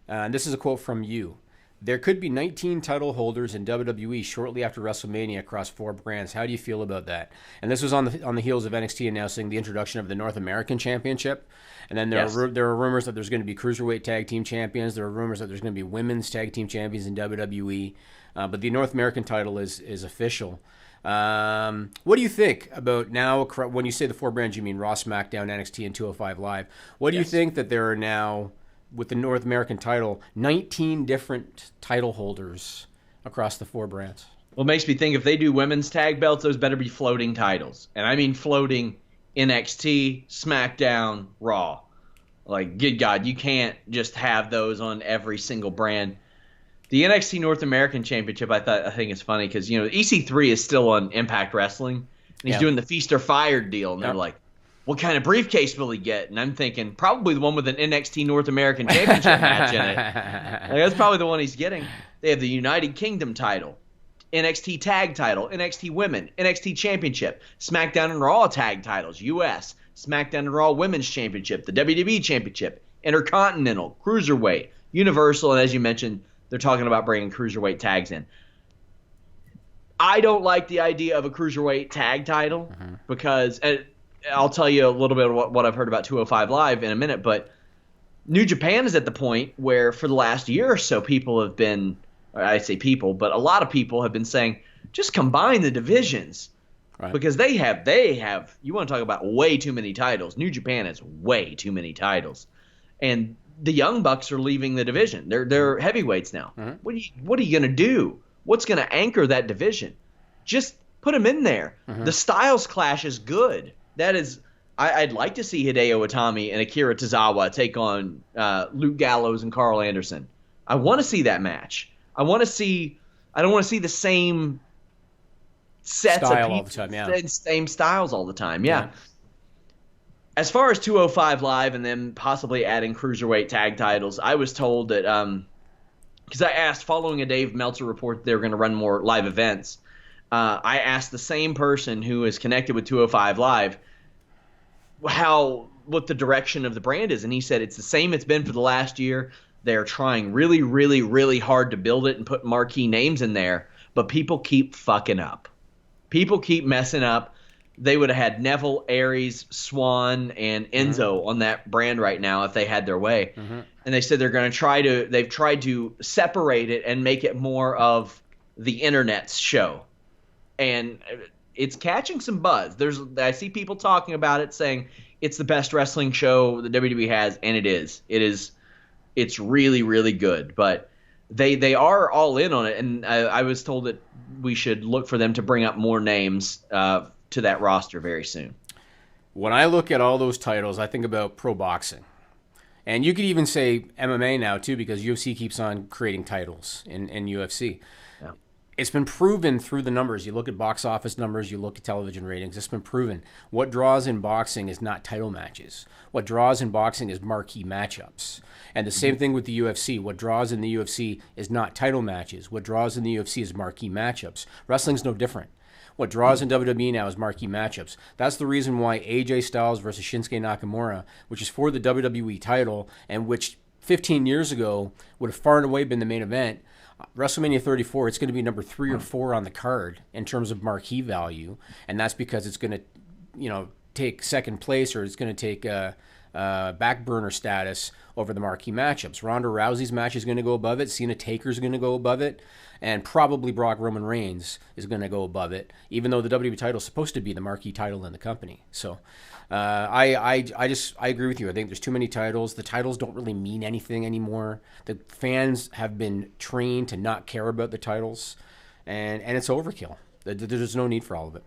And this is a quote from you. There could be 19 title holders in WWE shortly after WrestleMania across 4 brands. How do you feel about that? And this was on the heels of NXT announcing the introduction of the North American Championship. And then there are rumors that there's going to be Cruiserweight Tag Team Champions. There are rumors that there's going to be Women's Tag Team Champions in WWE. But the North American title is official. What do you think about now, when you say the 4 brands, you mean Raw, SmackDown, NXT, and 205 Live. What do you think that there are now, with the North American title, 19 different title holders across the 4 brands? Well, it makes me think if they do women's tag belts, those better be floating titles. And I mean floating NXT, SmackDown, Raw. Like, good God, you can't just have those on every single brand. The NXT North American Championship, I think is funny because, EC3 is still on Impact Wrestling, and he's doing the Feast or Fired deal, and they're like, what kind of briefcase will he get? And I'm thinking, probably the one with an NXT North American Championship match in it. Like, that's probably the one he's getting. They have the United Kingdom title, NXT Tag title, NXT Women, NXT Championship, SmackDown and Raw Tag titles, US, SmackDown and Raw Women's Championship, the WWE Championship, Intercontinental, Cruiserweight, Universal, and as you mentioned, they're talking about bringing Cruiserweight tags in. I don't like the idea of a Cruiserweight tag title because I'll tell you a little bit of what I've heard about 205 Live in a minute, but New Japan is at the point where for the last year or so people have been, I say people, but a lot of people have been saying, just combine the divisions. Right. Because they have, you want to talk about way too many titles. New Japan has way too many titles. And the Young Bucks are leaving the division. They're heavyweights now. What are you going to do? What's going to anchor that division? Just put them in there. The Styles Clash is good. That is, I'd like to see Hideo Itami and Akira Tozawa take on Luke Gallows and Carl Anderson. I want to see that match. I don't want to see the same sets style of people all the time, and same styles all the time. Yeah. As far as 205 Live and then possibly adding Cruiserweight tag titles, I was told that because I asked, following a Dave Meltzer report that they were going to run more live events, I asked the same person who is connected with 205 Live what the direction of the brand is, and he said it's the same it's been for the last year. They're trying really, really, really hard to build it and put marquee names in there, but people keep fucking up. People keep messing up. They would have had Neville, Aries, Swan, and Enzo on that brand right now if they had their way. And they said they've tried to separate it and make it more of the internet's show. And it's catching some buzz. I see people talking about it saying it's the best wrestling show the WWE has, and it is. It's really, really good. But they are all in on it, and I was told that we should look for them to bring up more names to that roster very soon. When I look at all those titles, I think about pro boxing. And you could even say MMA now, too, because UFC keeps on creating titles in UFC. Yeah. It's been proven through the numbers. You look at box office numbers, you look at television ratings, it's been proven. What draws in boxing is not title matches. What draws in boxing is marquee matchups. And the same thing with the UFC. What draws in the UFC is not title matches. What draws in the UFC is marquee matchups. Wrestling's no different. What draws in WWE now is marquee matchups. That's the reason why AJ Styles versus Shinsuke Nakamura, which is for the WWE title, and which 15 years ago would have far and away been the main event, WrestleMania 34, it's going to be number 3 or 4 on the card in terms of marquee value, and that's because it's going to, take second place, or it's going to take back burner status over the marquee matchups. Ronda Rousey's match is going to go above it. Cena Taker's going to go above it. And probably Roman Reigns is going to go above it, even though the WWE title is supposed to be the marquee title in the company. So I agree with you. I think there's too many titles. The titles don't really mean anything anymore. The fans have been trained to not care about the titles, and it's overkill. There's no need for all of it.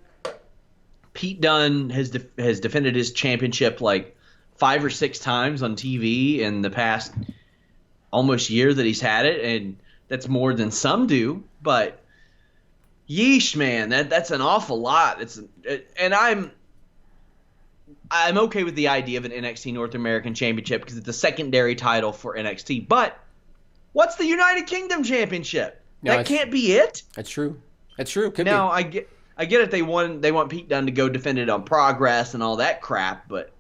Pete Dunne has defended his championship like 5 or 6 times on TV in the past almost year that he's had it, and that's more than some do. But yeesh, man, that's an awful lot. And I'm okay with the idea of an NXT North American Championship because it's a secondary title for NXT. But what's the United Kingdom Championship? No, that can't be it. That's true. That's true. Could Now be. I get it. They want Pete Dunne to go defend it on Progress and all that crap, but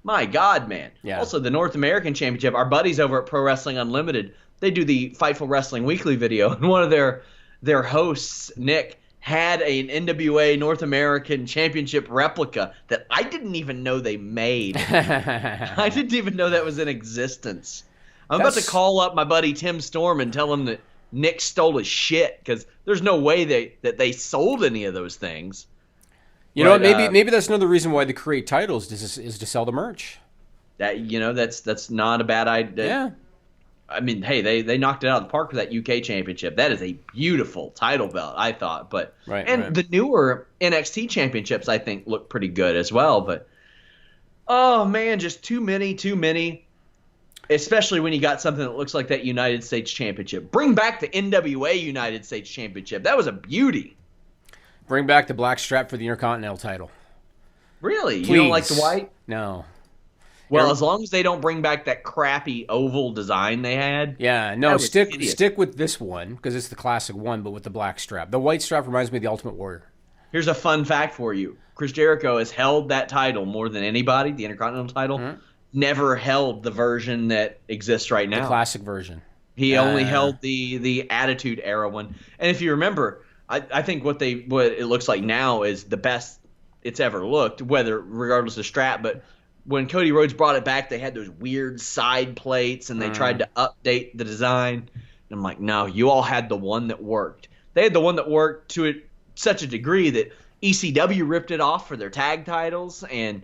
my God, man. Yeah. Also, the North American Championship, our buddies over at Pro Wrestling Unlimited, they do the Fightful Wrestling Weekly video, and one of their hosts, Nick, had an NWA North American Championship replica that I didn't even know they made. I didn't even know that was in existence. I'm about to call up my buddy Tim Storm and tell him that Nick stole his shit because there's no way that they sold any of those things. You know, maybe that's another reason why they create titles is to sell the merch. That's not a bad idea. Yeah. I mean, hey, they knocked it out of the park with that UK championship. That is a beautiful title belt, I thought. But the newer NXT championships, I think, look pretty good as well. But oh man, just too many. Especially when you got something that looks like that United States Championship. Bring back the NWA United States Championship. That was a beauty. Bring back the black strap for the Intercontinental title. Really? Please. You don't like the white? No. Well, as long as they don't bring back that crappy oval design they had. Yeah, no, stick with this one because it's the classic one, but with the black strap. The white strap reminds me of the Ultimate Warrior. Here's a fun fact for you. Chris Jericho has held that title more than anybody, the Intercontinental title. Mm-hmm. Never held the version that exists right now. The classic version. He only held the Attitude Era one. And if you remember, I think what it looks like now is the best it's ever looked, regardless of strap. But when Cody Rhodes brought it back, they had those weird side plates, and they tried to update the design. And I'm like, no, you all had the one that worked. They had the one that worked to such a degree that ECW ripped it off for their tag titles, and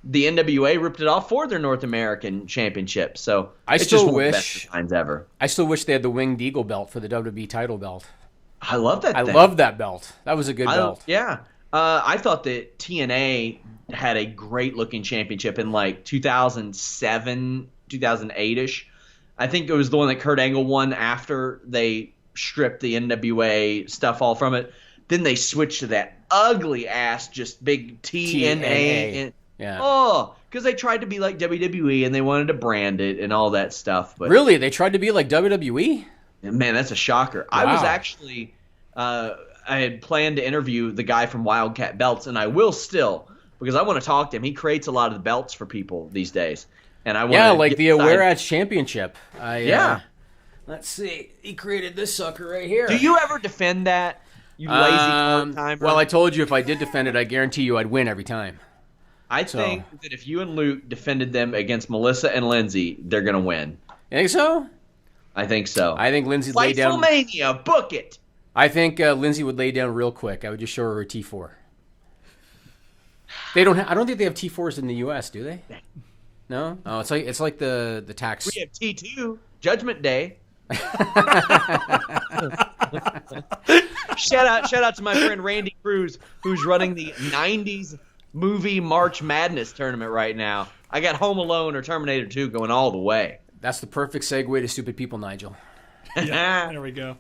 the NWA ripped it off for their North American Championship. So I it's still just one wish of the best designs ever. I still wish they had the Winged Eagle belt for the WWE title belt. I love that thing. I love that belt. That was a good belt. Yeah. I thought that TNA had a great-looking championship in like 2007, 2008-ish. I think it was the one that Kurt Angle won after they stripped the NWA stuff all from it. Then they switched to that ugly-ass, just big TNA. Yeah. Oh, because they tried to be like WWE and they wanted to brand it and all that stuff. But really? They tried to be like WWE? Man, that's a shocker. Wow. I was actually I had planned to interview the guy from Wildcat Belts, and I will still, because I want to talk to him. He creates a lot of the belts for people these days. And I want like the Whereas Championship. Let's see. He created this sucker right here. Do you ever defend that, you lazy part-timer? Well, I told you if I did defend it, I guarantee you I'd win every time. I think that if you and Luke defended them against Melissa and Lindsay, they're going to win. You think so? I think so. I think Lindsay laid down. Fightful-mania, book it. I think Lindsay would lay down real quick. I would just show her T4. They don't. I don't think they have T4s in the U.S. Do they? No. Oh, it's like the tax. We have T2 Judgment Day. Shout out to my friend Randy Cruz, who's running the '90s movie March Madness tournament right now. I got Home Alone or Terminator 2 going all the way. That's the perfect segue to Stupid People, Nigel. Yeah, there we go.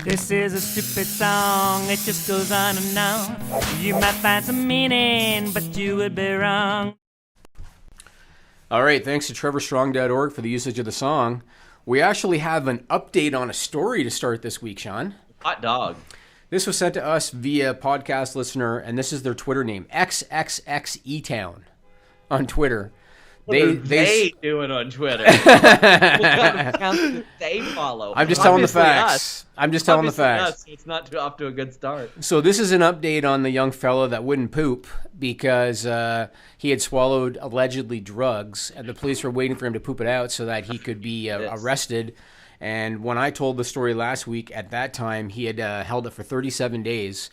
This is a stupid song, it just goes on and on. You might find some meaning, but you would be wrong. All right, thanks to TrevorStrong.org for the usage of the song. We actually have an update on a story to start this week, Sean. Hot dog. This was sent to us via podcast listener, and this is their Twitter name, XXXETown on Twitter. What are they doing on Twitter? They follow. I'm just telling the facts. I'm just telling the facts. It's not off to a good start. So this is an update on the young fella that wouldn't poop because he had swallowed allegedly drugs, and the police were waiting for him to poop it out so that he could be arrested. And when I told the story last week, at that time, he had held it for 37 days.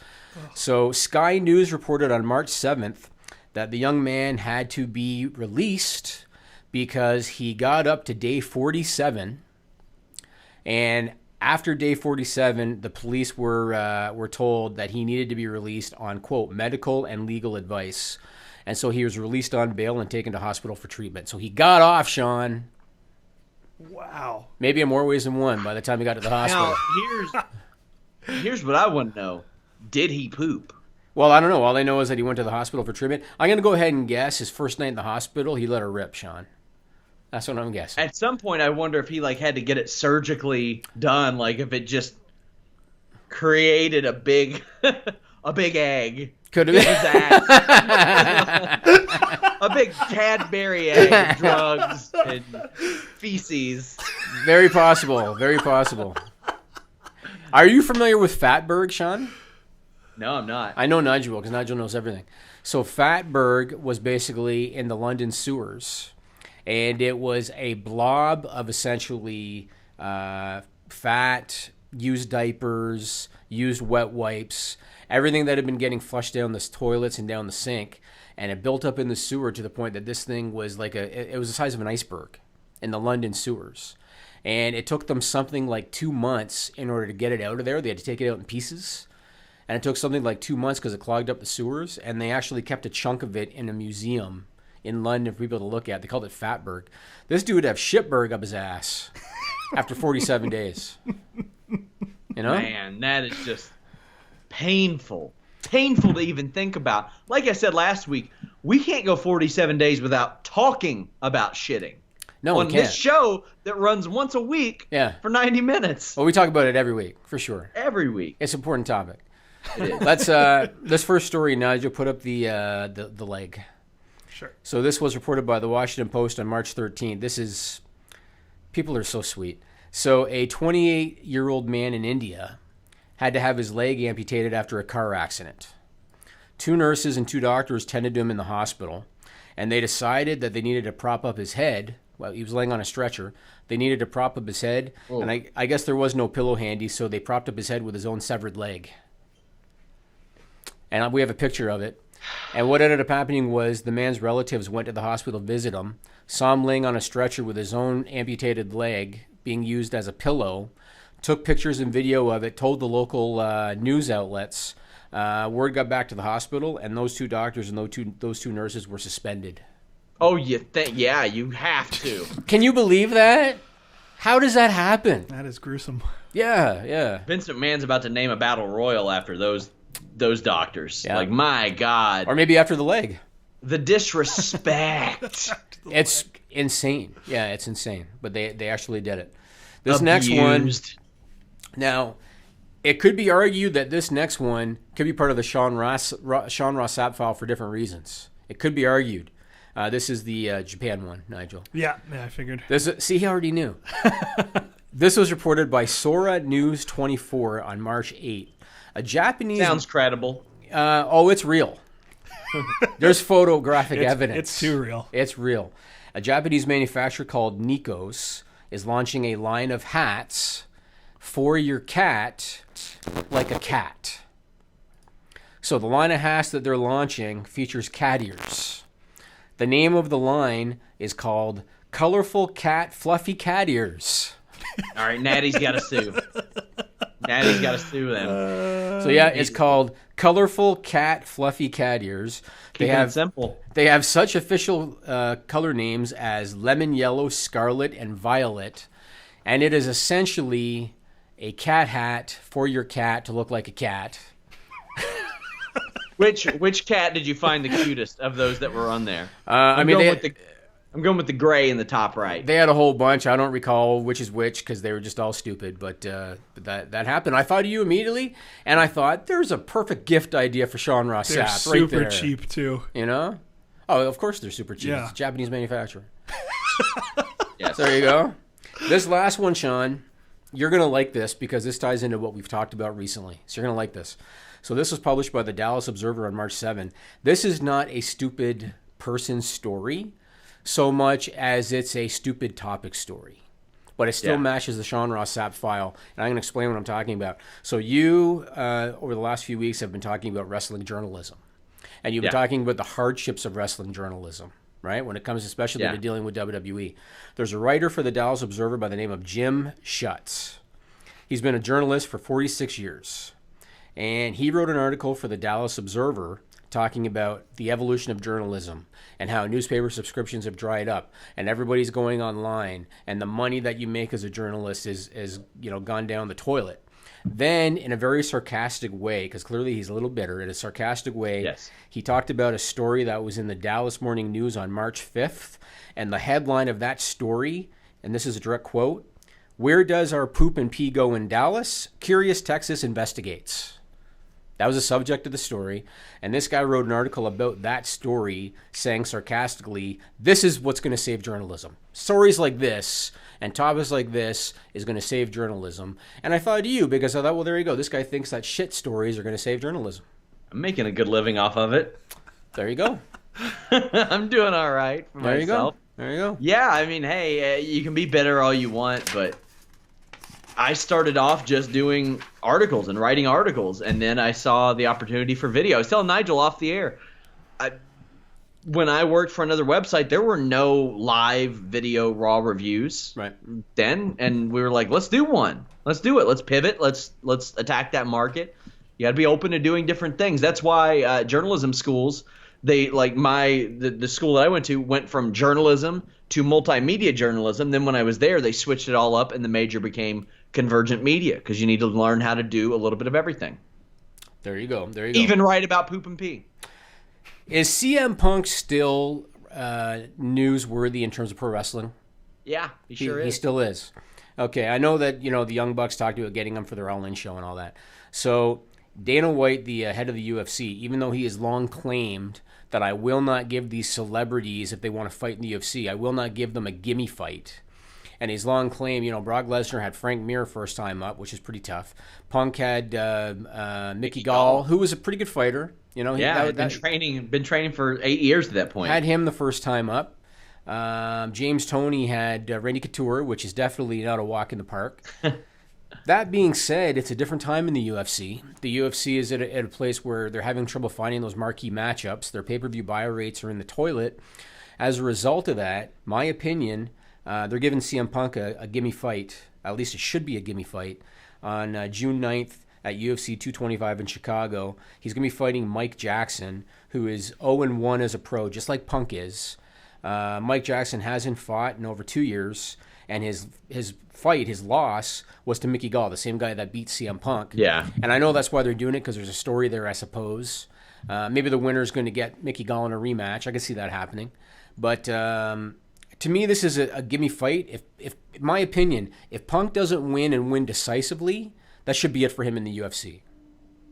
So Sky News reported on March 7th that the young man had to be released because he got up to day 47. And After day 47, the police were told that he needed to be released on, quote, medical and legal advice. And so he was released on bail and taken to hospital for treatment. So he got off, Sean. Wow. Maybe in more ways than one by the time he got to the hospital. Now, here's what I want to know. Did he poop? Well, I don't know. All I know is that he went to the hospital for treatment. I'm going to go ahead and guess his first night in the hospital, he let her rip, Sean. That's what I'm guessing. At some point, I wonder if he had to get it surgically done, like if it just created a big egg. Could have been a big Cadbury egg of drugs and feces. Very possible. Very possible. Are you familiar with Fatberg, Sean? No, I'm not. I know Nigel because Nigel knows everything. So Fatberg was basically in the London sewers. And it was a blob of essentially fat, used diapers, used wet wipes, everything that had been getting flushed down the toilets and down the sink. And it built up in the sewer to the point that this thing was it was the size of an iceberg in the London sewers. And it took them something like 2 months in order to get it out of there. They had to take it out in pieces. And it took something like 2 months because it clogged up the sewers. And they actually kept a chunk of it in a museum in London for people to look at. They called it Fatberg. This dude would have shitberg up his ass after 47 days. You know? Man, that is just painful. Painful to even think about. Like I said last week, we can't go 47 days without talking about shitting. No, on we can't. This show that runs once a week for 90 minutes. Well, we talk about it every week, for sure. Every week. It's an important topic. It is. Let's this first story, Nigel, put up the leg. Sure. So this was reported by the Washington Post on March 13th. People are so sweet. So a 28-year-old man in India had to have his leg amputated after a car accident. 2 nurses and 2 doctors tended to him in the hospital, and they decided that they needed to prop up his head. Well, he was laying on a stretcher. They needed to prop up his head, and I guess there was no pillow handy, so they propped up his head with his own severed leg. And we have a picture of it. And what ended up happening was the man's relatives went to the hospital to visit him, saw him laying on a stretcher with his own amputated leg being used as a pillow, took pictures and video of it, told the local news outlets. Word got back to the hospital, and those 2 doctors and those two nurses were suspended. Oh, yeah, you have to. Can you believe that? How does that happen? That is gruesome. Yeah. Vince McMahon's about to name a battle royal after those doctors. Yeah. Like, my God. Or maybe after the leg. The disrespect. It's insane. Yeah, it's insane. But they actually did it. This Abused. next one. Now, it could be argued that this next one could be part of the Sean Ross Sapp file for different reasons. It could be argued. This is the Japan one, Nigel. Yeah, I figured. See, he already knew. This was reported by Sora News 24 on March 8th. A Japanese... Sounds credible. It's real. There's photographic evidence. It's too real. It's real. A Japanese manufacturer called Nikos is launching a line of hats for your cat like a cat. So the line of hats that they're launching features cat ears. The name of the line is called Colorful Cat Fluffy Cat Ears. All right, Natty's got to sue. Natty's got to sue them. So yeah, it's called Colorful Cat Fluffy Cat Ears. Keep it simple. They have such official color names as lemon yellow, scarlet, and violet, and it is essentially a cat hat for your cat to look like a cat. Which cat did you find the cutest of those that were on there? I'm going with the gray in the top right. They had a whole bunch. I don't recall which is which because they were just all stupid. But that happened. I thought of you immediately, and I thought there's a perfect gift idea for Sean Ross They're Sapp right there. super cheap too. You know? Oh, of course they're super cheap. Yeah. It's a Japanese manufacturer. Yes. So there you go. This last one, Sean, you're gonna like this because this ties into what we've talked about recently. So you're gonna like this. So this was published by the Dallas Observer on March 7. This is not a stupid person story so much as it's a stupid topic story. But it still matches the Sean Ross Sapp file. And I'm going to explain what I'm talking about. So you, over the last few weeks, have been talking about wrestling journalism. And you've been talking about the hardships of wrestling journalism, right? When it comes especially to dealing with WWE. There's a writer for the Dallas Observer by the name of Jim Schutz. He's been a journalist for 46 years. And he wrote an article for the Dallas Observer talking about the evolution of journalism and how newspaper subscriptions have dried up and everybody's going online and the money that you make as a journalist is gone down the toilet. Then, in a very sarcastic way, because clearly he's a little bitter, in a sarcastic way, he talked about a story that was in the Dallas Morning News on March 5th, and the headline of that story, and this is a direct quote, "Where does our poop and pee go in Dallas? Curious Texas investigates." That was the subject of the story, and this guy wrote an article about that story saying sarcastically, this is what's going to save journalism. Stories like this and topics like this is going to save journalism. And I thought of you because I thought, well, there you go. This guy thinks that shit stories are going to save journalism. I'm making a good living off of it. There you go. I'm doing all right for there myself. There you go. Yeah, I mean, hey, you can be bitter all you want, but I started off just doing articles and writing articles, and then I saw the opportunity for video. I was telling Nigel off the air, when I worked for another website, there were no live video raw reviews then, and we were like, let's do one. Let's do it. Let's pivot. Let's attack that market. You got to be open to doing different things. That's why journalism schools, they like the school that I went to went from journalism to multimedia journalism. Then when I was there, they switched it all up, and the major became convergent media because you need to learn how to do a little bit of everything. There you go. There you go. Even write about poop and pee. Is CM Punk still newsworthy in terms of pro wrestling? Yeah, he sure is. He still is. Okay, I know that the Young Bucks talked about getting him for their All-In show and all that. So Dana White, the head of the UFC, even though he has long claimed that I will not give these celebrities, if they want to fight in the UFC, I will not give them a gimme fight. And he's long claimed, Brock Lesnar had Frank Mir first time up, which is pretty tough. Punk had Mickey Gall, who was a pretty good fighter. Been training for 8 years at that point. Had him the first time up. James Toney had Randy Couture, which is definitely not a walk in the park. That being said, it's a different time in the UFC. The UFC is at a place where they're having trouble finding those marquee matchups. Their pay-per-view buy rates are in the toilet. As a result of that, my opinion, they're giving CM Punk a gimme fight. At least it should be a gimme fight on June 9th at UFC 225 in Chicago. He's going to be fighting Mike Jackson, who is 0-1 as a pro, just like Punk is. Mike Jackson hasn't fought in over 2 years, and his loss was to Mickey Gall, the same guy that beat CM Punk. Yeah. And I know that's why they're doing it, because there's a story there, I suppose. Maybe the winner's going to get Mickey Gall in a rematch. I can see that happening. But to me, this is a gimme fight. If in my opinion, if Punk doesn't win and win decisively, that should be it for him in the UFC.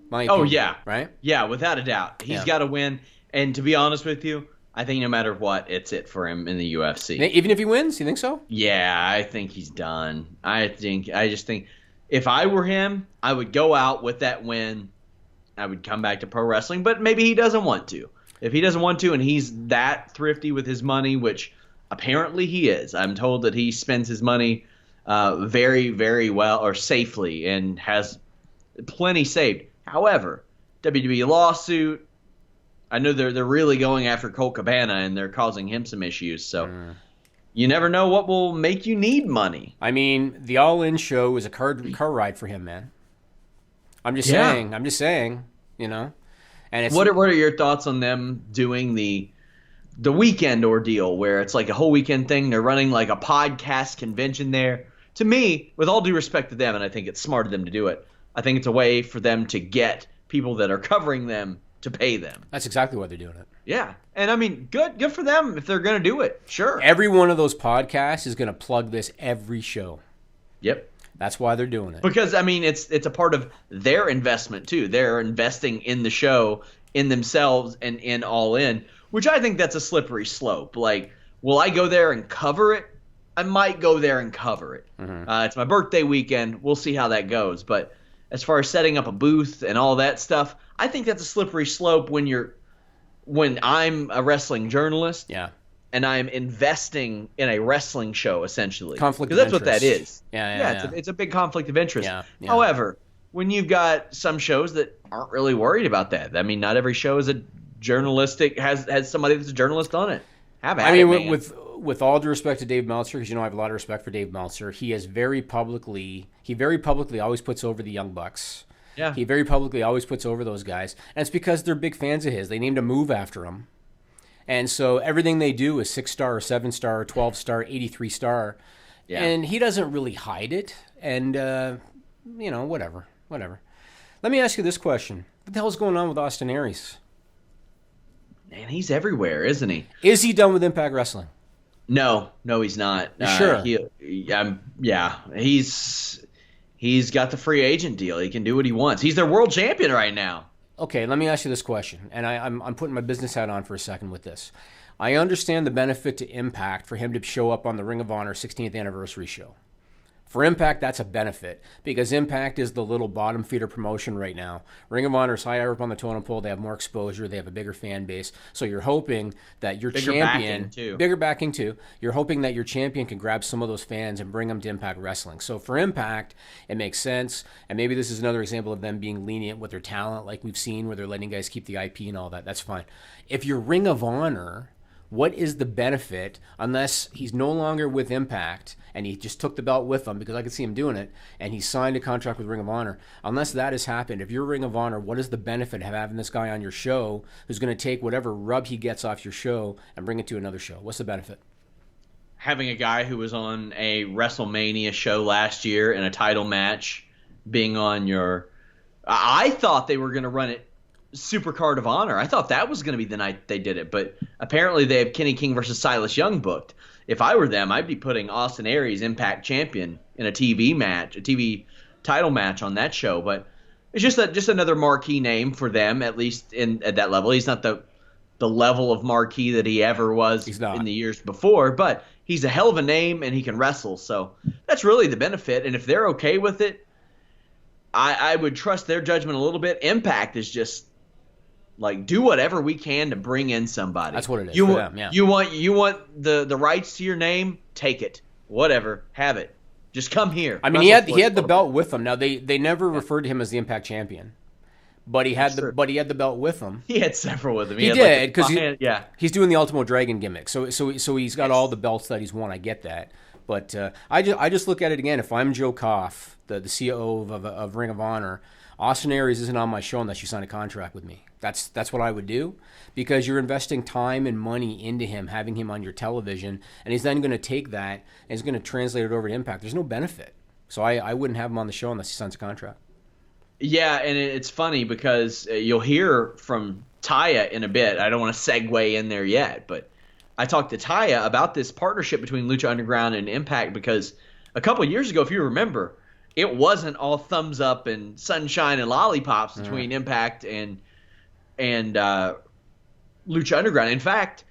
My opinion, yeah. Right? Yeah, without a doubt. He's got to win. And to be honest with you, I think no matter what, it's it for him in the UFC. Even if he wins, you think so? Yeah, I think he's done. I just think if I were him, I would go out with that win. I would come back to pro wrestling, but maybe he doesn't want to. If he doesn't want to and he's that thrifty with his money, which apparently he is. I'm told that he spends his money very, very well or safely and has plenty saved. However, WWE lawsuit, I know they're really going after Colt Cabana and they're causing him some issues. So you never know what will make you need money. I mean, the All-In show is a car ride for him, man. I'm just saying, And it's, what are your thoughts on them doing the weekend ordeal where it's like a whole weekend thing? They're running like a podcast convention there. To me, with all due respect to them, and I think it's smart of them to do it, I think it's a way for them to get people that are covering them to pay them. That's exactly why they're doing it. Yeah. And I mean, good for them if they're going to do it. Sure. Every one of those podcasts is going to plug this every show. Yep. That's why they're doing it. Because, I mean, it's a part of their investment, too. They're investing in the show, in themselves, and in All In, which I think that's a slippery slope. Like, will I go there and cover it? I might go there and cover it. Mm-hmm. It's my birthday weekend. We'll see how that goes. But as far as setting up a booth and all that stuff, I think that's a slippery slope when I'm a wrestling journalist. Yeah. And I'm investing in a wrestling show, essentially. Conflict of interest. Because that's what that is. Yeah. It's a big conflict of interest. Yeah. However, when you've got some shows that aren't really worried about that, I mean, not every show is a journalistic has somebody that's a journalist on it. Have at it, man. with all due respect to Dave Meltzer, because I have a lot of respect for Dave Meltzer, he very publicly always puts over the Young Bucks. Yeah. He very publicly always puts over those guys. And it's because they're big fans of his. They named a move after him. And so everything they do is 6-star or 7-star or 12-star, 83-star. Yeah. And he doesn't really hide it. And, whatever. Let me ask you this question. What the hell's going on with Austin Aries? Man, he's everywhere, isn't he? Is he done with Impact Wrestling? No, he's not. Sure. He's got the free agent deal. He can do what he wants. He's their world champion right now. Okay, let me ask you this question, and I'm putting my business hat on for a second with this. I understand the benefit to Impact for him to show up on the Ring of Honor 16th anniversary show. For Impact, that's a benefit because Impact is the little bottom feeder promotion right now. Ring of Honor is higher up on the totem pole. They have more exposure. They have a bigger fan base. So you're hoping that your champion, bigger backing too. You're hoping that your champion can grab some of those fans and bring them to Impact Wrestling. So for Impact, it makes sense. And maybe this is another example of them being lenient with their talent, like we've seen where they're letting guys keep the IP and all that. That's fine. If you're Ring of Honor, what is the benefit unless he's no longer with Impact and he just took the belt with them, because I could see him doing it, and he signed a contract with Ring of Honor? Unless that has happened, if you're Ring of Honor, what is the benefit of having this guy on your show who's going to take whatever rub he gets off your show and bring it to another show? What's the benefit? Having a guy who was on a WrestleMania show last year in a title match being on your... I thought they were going to run it Supercard of Honor. I thought that was going to be the night they did it, but apparently they have Kenny King versus Silas Young booked. If I were them, I'd be putting Austin Aries, Impact champion, in a TV match, a TV title match on that show. But it's just another marquee name for them, at least at that level. He's not the level of marquee that he ever was in the years before, but he's a hell of a name and he can wrestle. So that's really the benefit. And if they're okay with it, I would trust their judgment a little bit. Impact is just like, do whatever we can to bring in somebody. That's what it is for them, yeah. You want the rights to your name? Take it. Whatever. Have it. Just come here. I mean, he had the belt with him. Now they never referred to him as the Impact champion, but he had the belt with him. He had several with him. He did because he's doing the Ultimo Dragon gimmick. So he's got all the belts that he's won. I get that, but I just look at it again. If I'm Joe Koff, the CEO of Ring of Honor, Austin Aries isn't on my show unless you sign a contract with me. That's what I would do, because you're investing time and money into him, having him on your television, and he's then going to take that and he's going to translate it over to Impact. There's no benefit. So I wouldn't have him on the show unless he signs a contract. Yeah, and it's funny because you'll hear from Taya in a bit. I don't want to segue in there yet, but I talked to Taya about this partnership between Lucha Underground and Impact because a couple years ago, if you remember, it wasn't all thumbs up and sunshine and lollipops between Impact and Lucha Underground. In fact,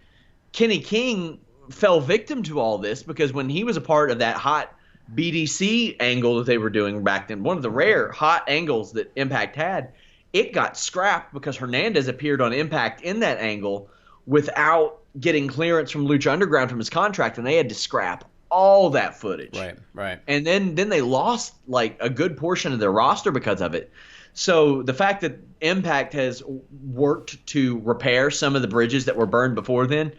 Kenny King fell victim to all this because when he was a part of that hot BDC angle that they were doing back then, one of the rare hot angles that Impact had, it got scrapped because Hernandez appeared on Impact in that angle without getting clearance from Lucha Underground from his contract, and they had to scrap all that footage. Right. And then they lost like a good portion of their roster because of it. So the fact that Impact has worked to repair some of the bridges that were burned before then,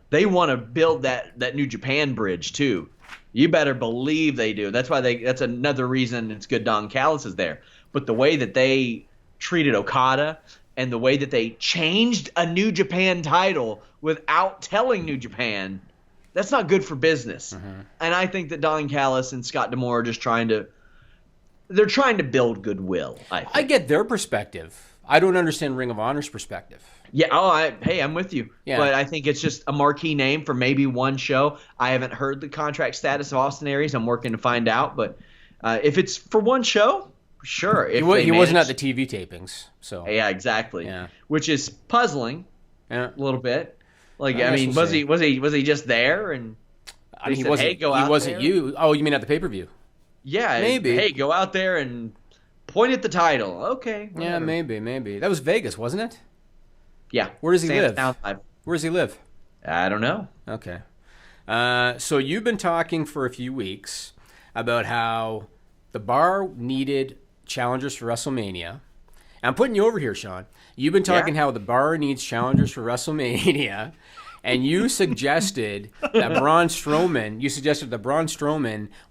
they want to build that New Japan bridge too. You better believe they do. That's another reason it's good Don Callis is there. But the way that they treated Okada and the way that they changed a New Japan title without telling New Japan, that's not good for business. And I think that Don Callis and Scott D'Amore are just trying to build goodwill. I get their perspective. I don't understand Ring of Honor's perspective. Yeah. I'm with you. Yeah. But I think it's just a marquee name for maybe one show. I haven't heard the contract status of Austin Aries. I'm working to find out. But if it's for one show, sure. He wasn't at the TV tapings, so yeah, exactly. Yeah. Which is puzzling. A little bit. Like, I mean, was he just there and he wasn't? Hey, go out. He wasn't there? You? Oh, you mean at the pay-per-view? Yeah, maybe. Hey, go out there and point at the title. Okay. Whatever. Yeah, maybe. That was Vegas, wasn't it? Yeah. Where does he live? Where does he live? I don't know. Okay. So you've been talking for a few weeks about how the bar needed challengers for WrestleMania. I'm putting you over here, Sean. You've been talking how the bar needs challengers for WrestleMania. and you suggested that Braun Strowman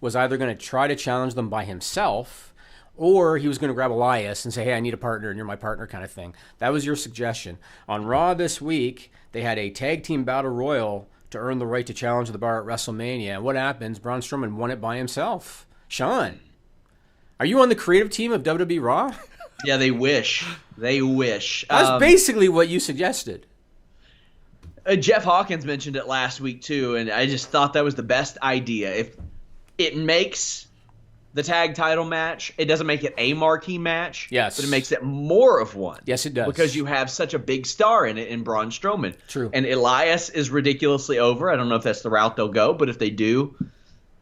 was either going to try to challenge them by himself, or he was going to grab Elias and say, hey, I need a partner, and you're my partner kind of thing. That was your suggestion. On Raw this week, they had a tag team battle royal to earn the right to challenge the bar at WrestleMania. And what happens? Braun Strowman won it by himself. Sean, are you on the creative team of WWE Raw? Yeah, they wish. They wish. That's basically what you suggested. Jeff Hawkins mentioned it last week, too, and I just thought that was the best idea. If it makes the tag title match, it doesn't make it a marquee match, yes, but it makes it more of one. Yes, it does. Because you have such a big star in it in Braun Strowman. True. And Elias is ridiculously over. I don't know if that's the route they'll go, but if they do,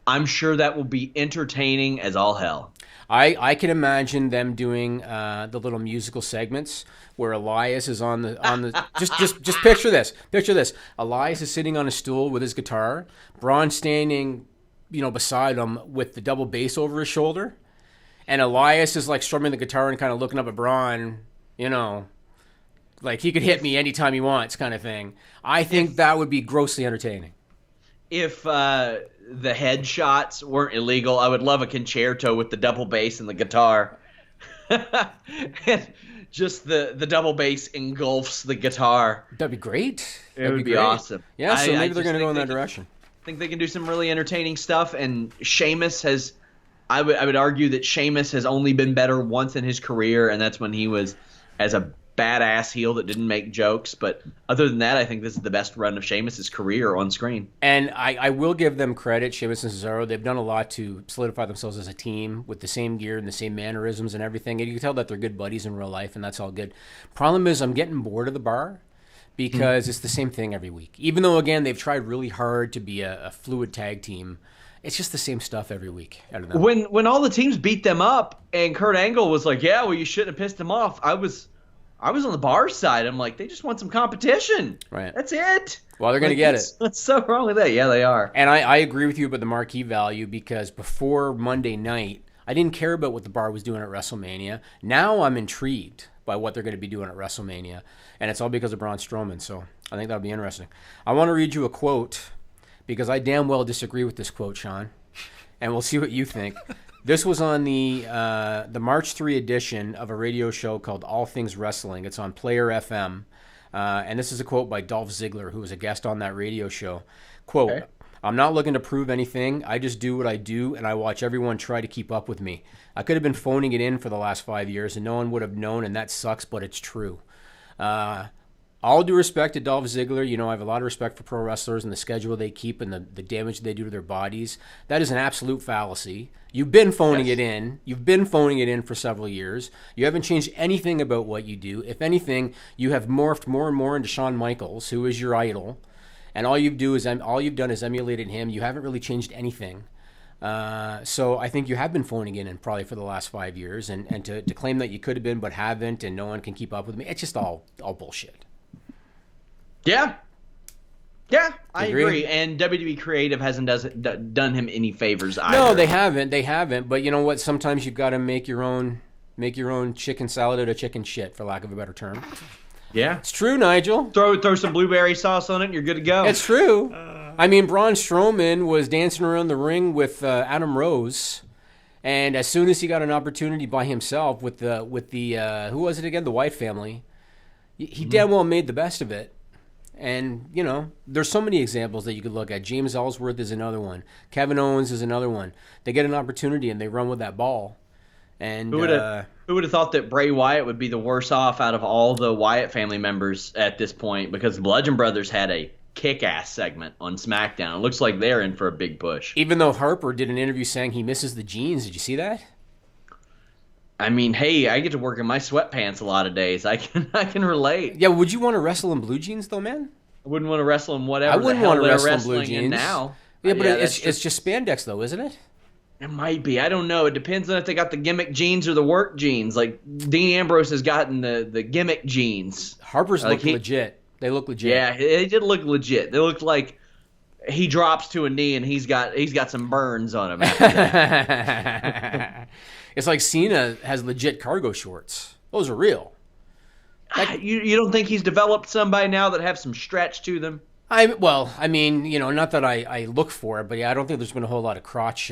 I'm sure that will be entertaining as all hell. I can imagine them doing the little musical segments where Elias is on the just picture this. Picture this. Elias is sitting on a stool with his guitar. Braun standing, beside him with the double bass over his shoulder. And Elias is like strumming the guitar and kind of looking up at Braun, like he could hit me anytime he wants kind of thing. I think that would be grossly entertaining. If the headshots weren't illegal, I would love a concerto with the double bass and the guitar. And just the double bass engulfs the guitar. That'd be great. It would be awesome. Yeah, so maybe they're going to go in that direction. I think they can do some really entertaining stuff, and Sheamus has I would argue that Sheamus has only been better once in his career, and that's when he was as a badass heel that didn't make jokes. But other than that, I think this is the best run of Sheamus's career on screen. And I will give them credit, Sheamus and Cesaro. They've done a lot to solidify themselves as a team with the same gear and the same mannerisms and everything. And you can tell that they're good buddies in real life, and that's all good. Problem is, I'm getting bored of the bar because it's the same thing every week. Even though, again, they've tried really hard to be a fluid tag team, it's just the same stuff every week. I don't know. When all the teams beat them up and Kurt Angle was like, yeah, well, you shouldn't have pissed them off, I was on the bar side. I'm like, they just want some competition. Right. That's it. Well, they're going to get it. What's so wrong with that? Yeah, they are. And I agree with you about the marquee value because before Monday night, I didn't care about what the bar was doing at WrestleMania. Now I'm intrigued by what they're going to be doing at WrestleMania. And it's all because of Braun Strowman. So I think that'll be interesting. I want to read you a quote because I damn well disagree with this quote, Sean. And we'll see what you think. This was on the March 3 edition of a radio show called All Things Wrestling. It's on Player FM. And this is a quote by Dolph Ziggler, who was a guest on that radio show. Quote, okay. I'm not looking to prove anything. I just do what I do, and I watch everyone try to keep up with me. I could have been phoning it in for the last 5 years, and no one would have known, and that sucks, but it's true. All due respect to Dolph Ziggler, I have a lot of respect for pro wrestlers and the schedule they keep and the damage they do to their bodies. That is an absolute fallacy. You've been phoning it in. You've been phoning it in for several years. You haven't changed anything about what you do. If anything, you have morphed more and more into Shawn Michaels, who is your idol. And all you've done is emulated him. You haven't really changed anything. So I think you have been phoning it in probably for the last 5 years. And to claim that you could have been but haven't and no one can keep up with me, it's just all bullshit. Yeah. Yeah, I agree. And WWE Creative hasn't done him any favors either. No, they haven't. But you know what? Sometimes you've got to make your own chicken salad out of chicken shit, for lack of a better term. Yeah. It's true, Nigel. Throw some blueberry sauce on it and you're good to go. It's true. I mean, Braun Strowman was dancing around the ring with Adam Rose. And as soon as he got an opportunity by himself with the who was it again? The Wyatt family. He damn well made the best of it. And, there's so many examples that you could look at. James Ellsworth is another one. Kevin Owens is another one. They get an opportunity and they run with that ball. And who would have thought that Bray Wyatt would be the worst off out of all the Wyatt family members at this point? Because the Bludgeon Brothers had a kick-ass segment on SmackDown. It looks like they're in for a big push. Even though Harper did an interview saying he misses the jeans. Did you see that? I mean, hey, I get to work in my sweatpants a lot of days. I can relate. Yeah, would you want to wrestle in blue jeans though, man? I wouldn't want to wrestle in whatever. I wouldn't want to wrestle in blue jeans now. Yeah, but it's just spandex though, isn't it? It might be. I don't know. It depends on if they got the gimmick jeans or the work jeans. Like Dean Ambrose has gotten the gimmick jeans. Harper's look legit. They look legit. Yeah, they did look legit. They looked like he drops to a knee and he's got some burns on him after that. It's like Cena has legit cargo shorts. Those are real. You don't think he's developed some by now that have some stretch to them? I mean, not that I look for it, but yeah, I don't think there's been a whole lot of crotch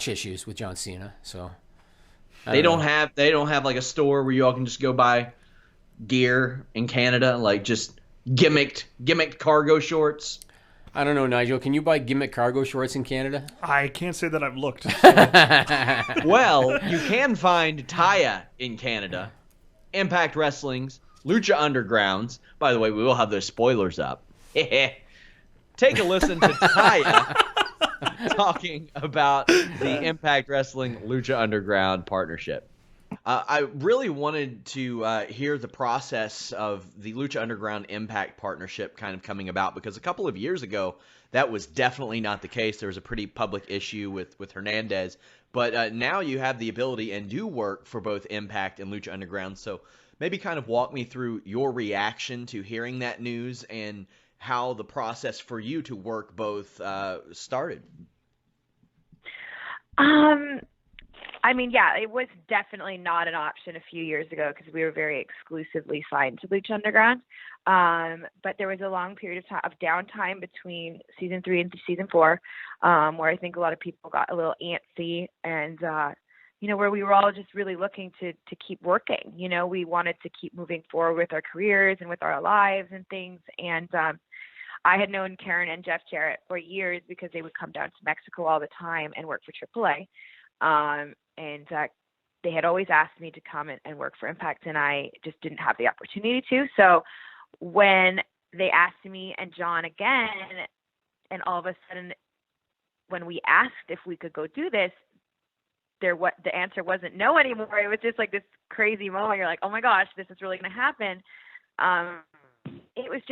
issues with John Cena. So They don't have like a store where you all can just go buy gear in Canada, like just gimmicked cargo shorts. I don't know, Nigel. Can you buy gimmick cargo shorts in Canada? I can't say that I've looked. Well, you can find Taya in Canada, Impact Wrestling's Lucha Undergrounds. By the way, we will have those spoilers up. Take a listen to Taya talking about the Impact Wrestling Lucha Underground partnership. I really wanted to hear the process of the Lucha Underground Impact partnership kind of coming about, because a couple of years ago, that was definitely not the case. There was a pretty public issue with Hernandez. But now you have the ability and do work for both Impact and Lucha Underground. So maybe kind of walk me through your reaction to hearing that news and how the process for you to work both started. I mean, yeah, it was definitely not an option a few years ago because we were very exclusively signed to Lucha Underground. But there was a long period of downtime between season 3 and season 4, where I think a lot of people got a little antsy and, where we were all just really looking to keep working. We wanted to keep moving forward with our careers and with our lives and things. And I had known Karen and Jeff Jarrett for years because they would come down to Mexico all the time and work for AAA. And they had always asked me to come and work for Impact, and I just didn't have the opportunity to. So when they asked me and John again, and all of a sudden when we asked if we could go do this, the answer wasn't no anymore. It was just like this crazy moment. You're like, oh my gosh, this is really going to happen. It was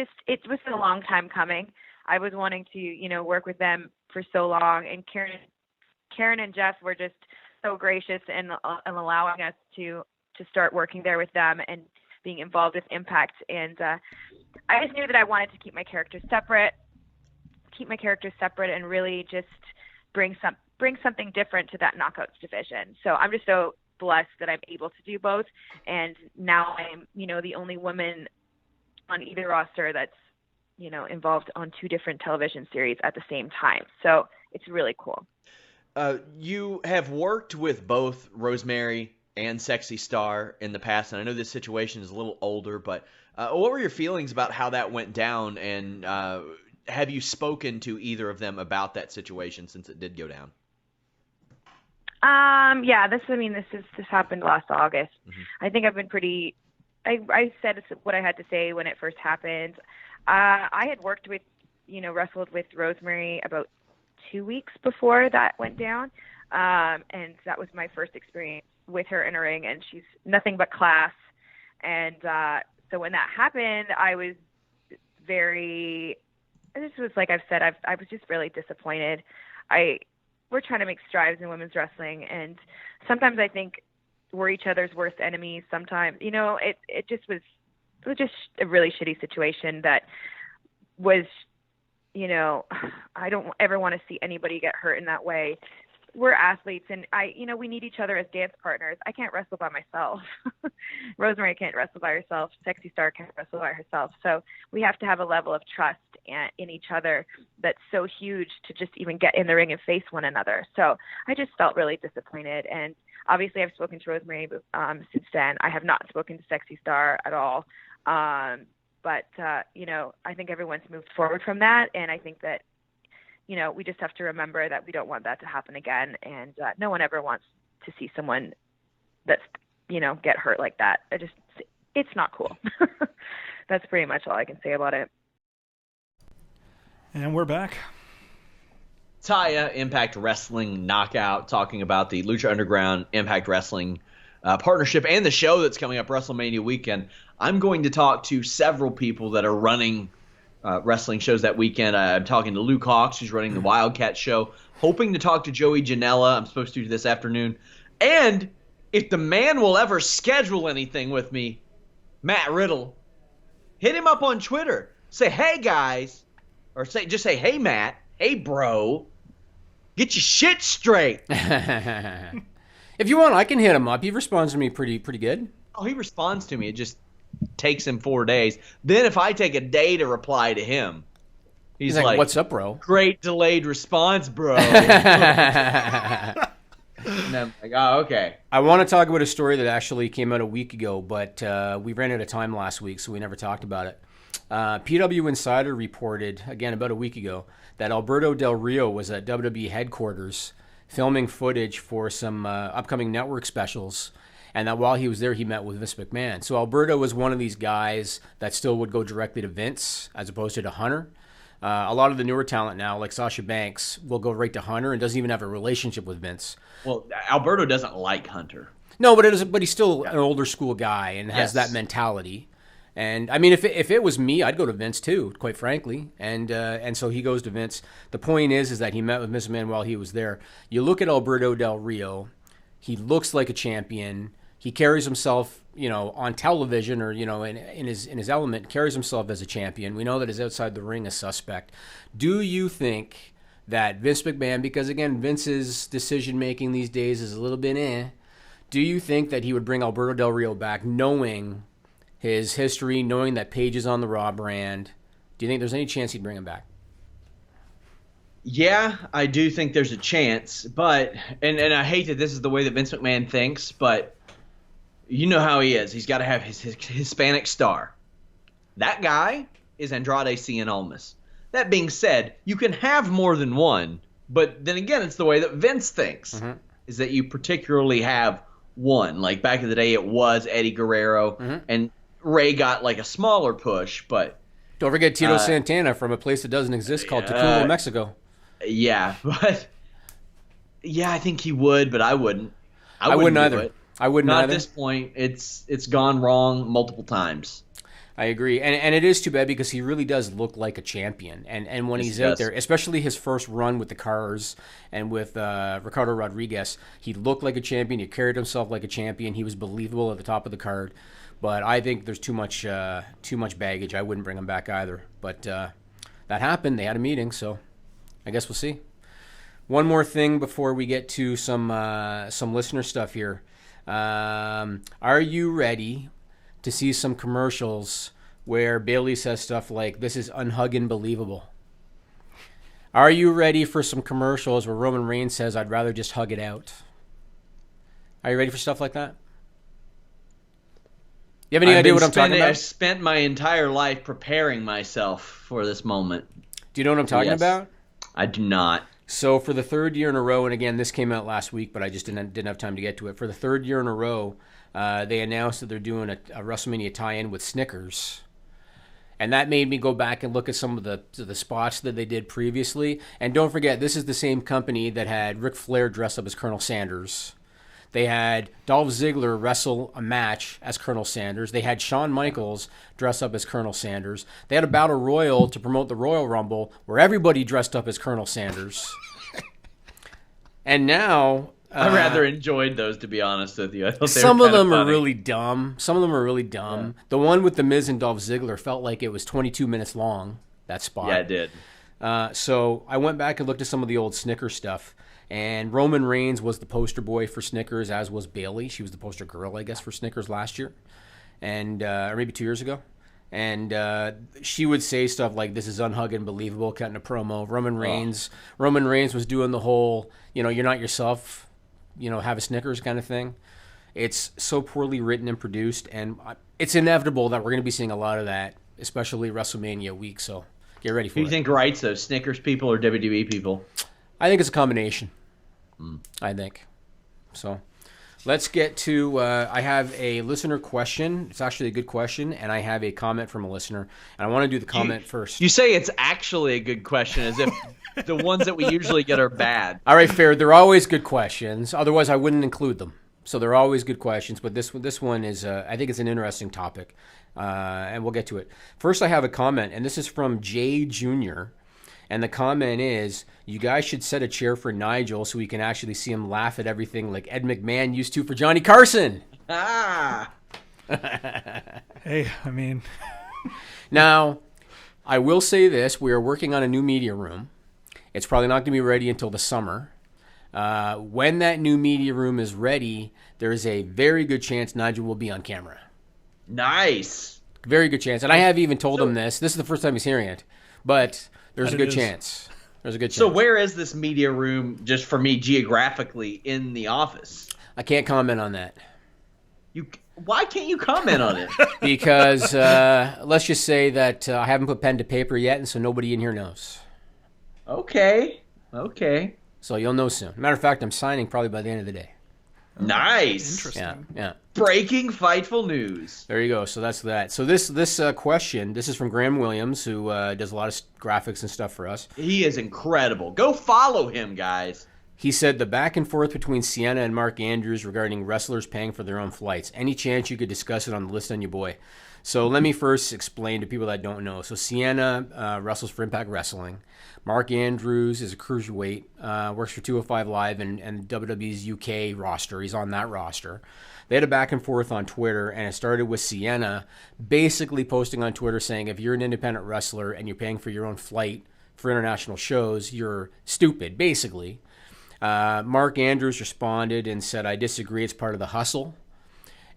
a long time coming. I was wanting to, work with them for so long, and Karen and Jeff were just so gracious in allowing us to start working there with them and being involved with Impact. And I just knew that I wanted to keep my characters separate and really just bring something different to that knockouts division. So I'm just so blessed that I'm able to do both. And now I'm, the only woman on either roster that's, involved on 2 different television series at the same time. So it's really cool. You have worked with both Rosemary and Sexy Star in the past, and I know this situation is a little older, but what were your feelings about how that went down, and have you spoken to either of them about that situation since it did go down? Yeah, this happened last August. Mm-hmm. I think I've been I said what I had to say when it first happened. I had worked with, wrestled with Rosemary about 2 weeks before that went down. And that was my first experience with her in a ring, and she's nothing but class. And so when that happened, I was like I've said, I was just really disappointed. We're trying to make strides in women's wrestling, and sometimes I think we're each other's worst enemies. Sometimes, it was just a really shitty situation that was, I don't ever want to see anybody get hurt in that way. We're athletes, and we need each other as dance partners. I can't wrestle by myself. Rosemary can't wrestle by herself. Sexy Star can't wrestle by herself. So we have to have a level of trust in each other that's so huge to just even get in the ring and face one another. So I just felt really disappointed. And obviously I've spoken to Rosemary since then. I have not spoken to Sexy Star at all. But I think everyone's moved forward from that. And I think that, we just have to remember that we don't want that to happen again. And no one ever wants to see someone that's, get hurt like that. It's not cool. That's pretty much all I can say about it. And we're back. Taya, Impact Wrestling Knockout, talking about the Lucha Underground Impact Wrestling partnership and the show that's coming up WrestleMania weekend. I'm going to talk to several people that are running wrestling shows that weekend. I'm talking to Luke Hawks, who's running the Wildcat show, hoping to talk to Joey Janela. I'm supposed to do this afternoon. And if the man will ever schedule anything with me, Matt Riddle, hit him up on Twitter. Say, hey, guys. Or just say, hey, Matt. Hey, bro. Get your shit straight. If you want, I can hit him up. He responds to me pretty good. Oh, he responds to me. It just takes him 4 days. Then if I take a day to reply to him, He's like, like, "What's up, bro?" Great delayed response, bro. And I'm like, oh, okay. I want to talk about a story that actually came out a week ago, but we ran out of time last week, so we never talked about it. PW Insider reported, again, about a week ago, that Alberto Del Rio was at WWE headquarters filming footage for some upcoming network specials, and that while he was there, he met with Vince McMahon. So Alberto was one of these guys that still would go directly to Vince as opposed to Hunter. A lot of the newer talent now, like Sasha Banks, will go right to Hunter and doesn't even have a relationship with Vince. Well, Alberto doesn't like Hunter. No, but he's still an older school guy and has that mentality. And I mean, if it was me, I'd go to Vince too, quite frankly. And so he goes to Vince. The point is that he met with Vince McMahon while he was there. You look at Alberto Del Rio, he looks like a champion. He carries himself, on television or, in his element, carries himself as a champion. We know that he's outside the ring a suspect. Do you think that Vince McMahon, because again, Vince's decision making these days is a little bit do you think that he would bring Alberto Del Rio back knowing his history, knowing that Paige is on the Raw brand? Do you think there's any chance he'd bring him back? Yeah, I do think there's a chance, but and I hate that this is the way that Vince McMahon thinks, but you know how he is. He's got to have his Hispanic star. That guy is Andrade Cien Almas. That being said, you can have more than one, but then again, it's the way that Vince thinks, is that you particularly have one. Like back in the day, it was Eddie Guerrero, and Ray got like a smaller push, but... Don't forget Tito Santana from a place that doesn't exist called Tacoma, Mexico. Yeah, but... Yeah, I think he would, but I wouldn't. I wouldn't either. It. I wouldn't Not either. at this point. It's gone wrong multiple times. I agree. And it is too bad because he really does look like a champion. And when he's out there, especially his first run with the Cars and with Ricardo Rodriguez, he looked like a champion. He carried himself like a champion. He was believable at the top of the card. But I think there's too much baggage. I wouldn't bring him back either. But that happened. They had a meeting, so I guess we'll see. One more thing before we get to some listener stuff here. Are you ready to see some commercials where Bayley says stuff like, "This is unhuggin' believable"? Are you ready for some commercials where Roman Reigns says, "I'd rather just hug it out"? Are you ready for stuff like that? You have any idea what I'm talking about? I've spent my entire life preparing myself for this moment. Do you know what I'm talking about? I do not. So for the third year in a row, and again, this came out last week, but I just didn't have time to get to it. For the third year in a row, they announced that they're doing a WrestleMania tie-in with Snickers. And that made me go back and look at some of the spots that they did previously. And don't forget, this is the same company that had Ric Flair dress up as Colonel Sanders. They had Dolph Ziggler wrestle a match as Colonel Sanders. They had Shawn Michaels dress up as Colonel Sanders. They had a Battle Royal to promote the Royal Rumble where everybody dressed up as Colonel Sanders. And now... I rather enjoyed those, to be honest with you. I thought some of them are really dumb. Yeah. The one with The Miz and Dolph Ziggler felt like it was 22 minutes long, that spot. Yeah, it did. So I went back and looked at some of the old Snickers stuff. And Roman Reigns was the poster boy for Snickers, as was Bayley. She was the poster girl, I guess, for Snickers last year, and or maybe 2 years ago. And she would say stuff like, "This is unhugging believable," cutting a promo. Roman Reigns was doing the whole, "You're not yourself, have a Snickers" kind of thing. It's so poorly written and produced, and it's inevitable that we're going to be seeing a lot of that, especially WrestleMania week. So get ready for it. Who do you think writes those, Snickers people or WWE people? I think it's a combination. I think. So let's get to, I have a listener question. It's actually a good question, and I have a comment from a listener. And I want to do the comment first. You say it's actually a good question as if the ones that we usually get are bad. All right, fair. They're always good questions. Otherwise, I wouldn't include them. So they're always good questions. But this one is, I think it's an interesting topic. And we'll get to it. First, I have a comment, and this is from Jay Jr., and the comment is, "You guys should set a chair for Nigel so we can actually see him laugh at everything like Ed McMahon used to for Johnny Carson." Hey, I mean... Now, I will say this. We are working on a new media room. It's probably not going to be ready until the summer. When that new media room is ready, there is a very good chance Nigel will be on camera. Nice. Very good chance. And I have even told him this. This is the first time he's hearing it. But There's a good chance. There's a good chance. So where is this media room, just for me, geographically in the office? I can't comment on that. Why can't you comment on it? Because let's just say that I haven't put pen to paper yet, and so nobody in here knows. Okay. So you'll know soon. Matter of fact, I'm signing probably by the end of the day. Nice. Interesting. Yeah. Breaking Fightful news. There you go. So that's that. So this question, this is from Graham Williams, who does a lot of graphics and stuff for us. He is incredible. Go follow him, guys. He said the back and forth between Sienna and Mark Andrews regarding wrestlers paying for their own flights. Any chance you could discuss it on the list on your boy? So let me first explain to people that don't know. So Sienna wrestles for Impact Wrestling. Mark Andrews is a cruiserweight, works for 205 Live and WWE's UK roster. He's on that roster. They had a back and forth on Twitter, and it started with Sienna basically posting on Twitter saying, if you're an independent wrestler and you're paying for your own flight for international shows, you're stupid, basically. Mark Andrews responded and said, I disagree, it's part of the hustle.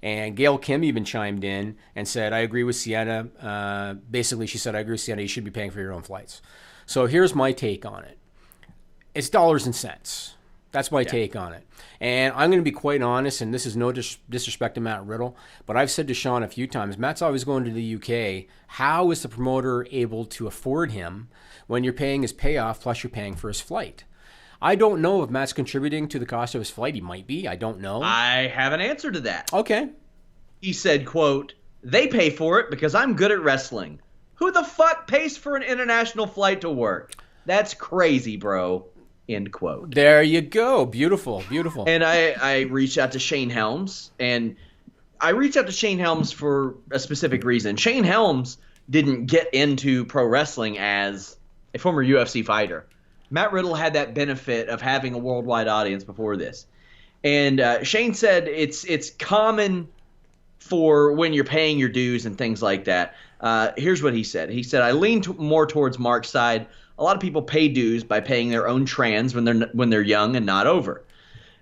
And Gail Kim even chimed in and said, I agree with Sienna. Basically, she said, I agree with Sienna, you should be paying for your own flights. So here's my take on it. It's dollars and cents. That's my take on it. And I'm going to be quite honest, and this is no disrespect to Matt Riddle, but I've said to Sean a few times, Matt's always going to the UK. How is the promoter able to afford him when you're paying his payoff plus you're paying for his flight? I don't know if Matt's contributing to the cost of his flight. He might be. I don't know. I have an answer to that. Okay. He said, quote, they pay for it because I'm good at wrestling. Who the fuck pays for an international flight to work? That's crazy, bro. End quote. There you go. Beautiful. Beautiful. And I reached out to Shane Helms, and I reached out to Shane Helms for a specific reason. Shane Helms didn't get into pro wrestling as a former UFC fighter. Matt Riddle had that benefit of having a worldwide audience before this. And Shane said it's common for when you're paying your dues and things like that. Here's what he said. He said, I lean more towards Mark's side. A lot of people pay dues by paying their own trans when they're young and not over.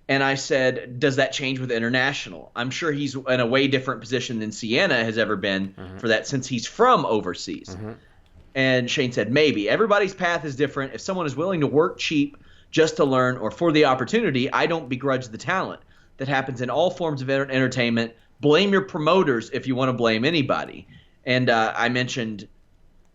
And I said, does that change with international? I'm sure he's in a way different position than Sienna has ever been for that since he's from overseas. And Shane said, maybe. Everybody's path is different. If someone is willing to work cheap just to learn or for the opportunity, I don't begrudge the talent. That happens in all forms of entertainment. Blame your promoters if you want to blame anybody. And I mentioned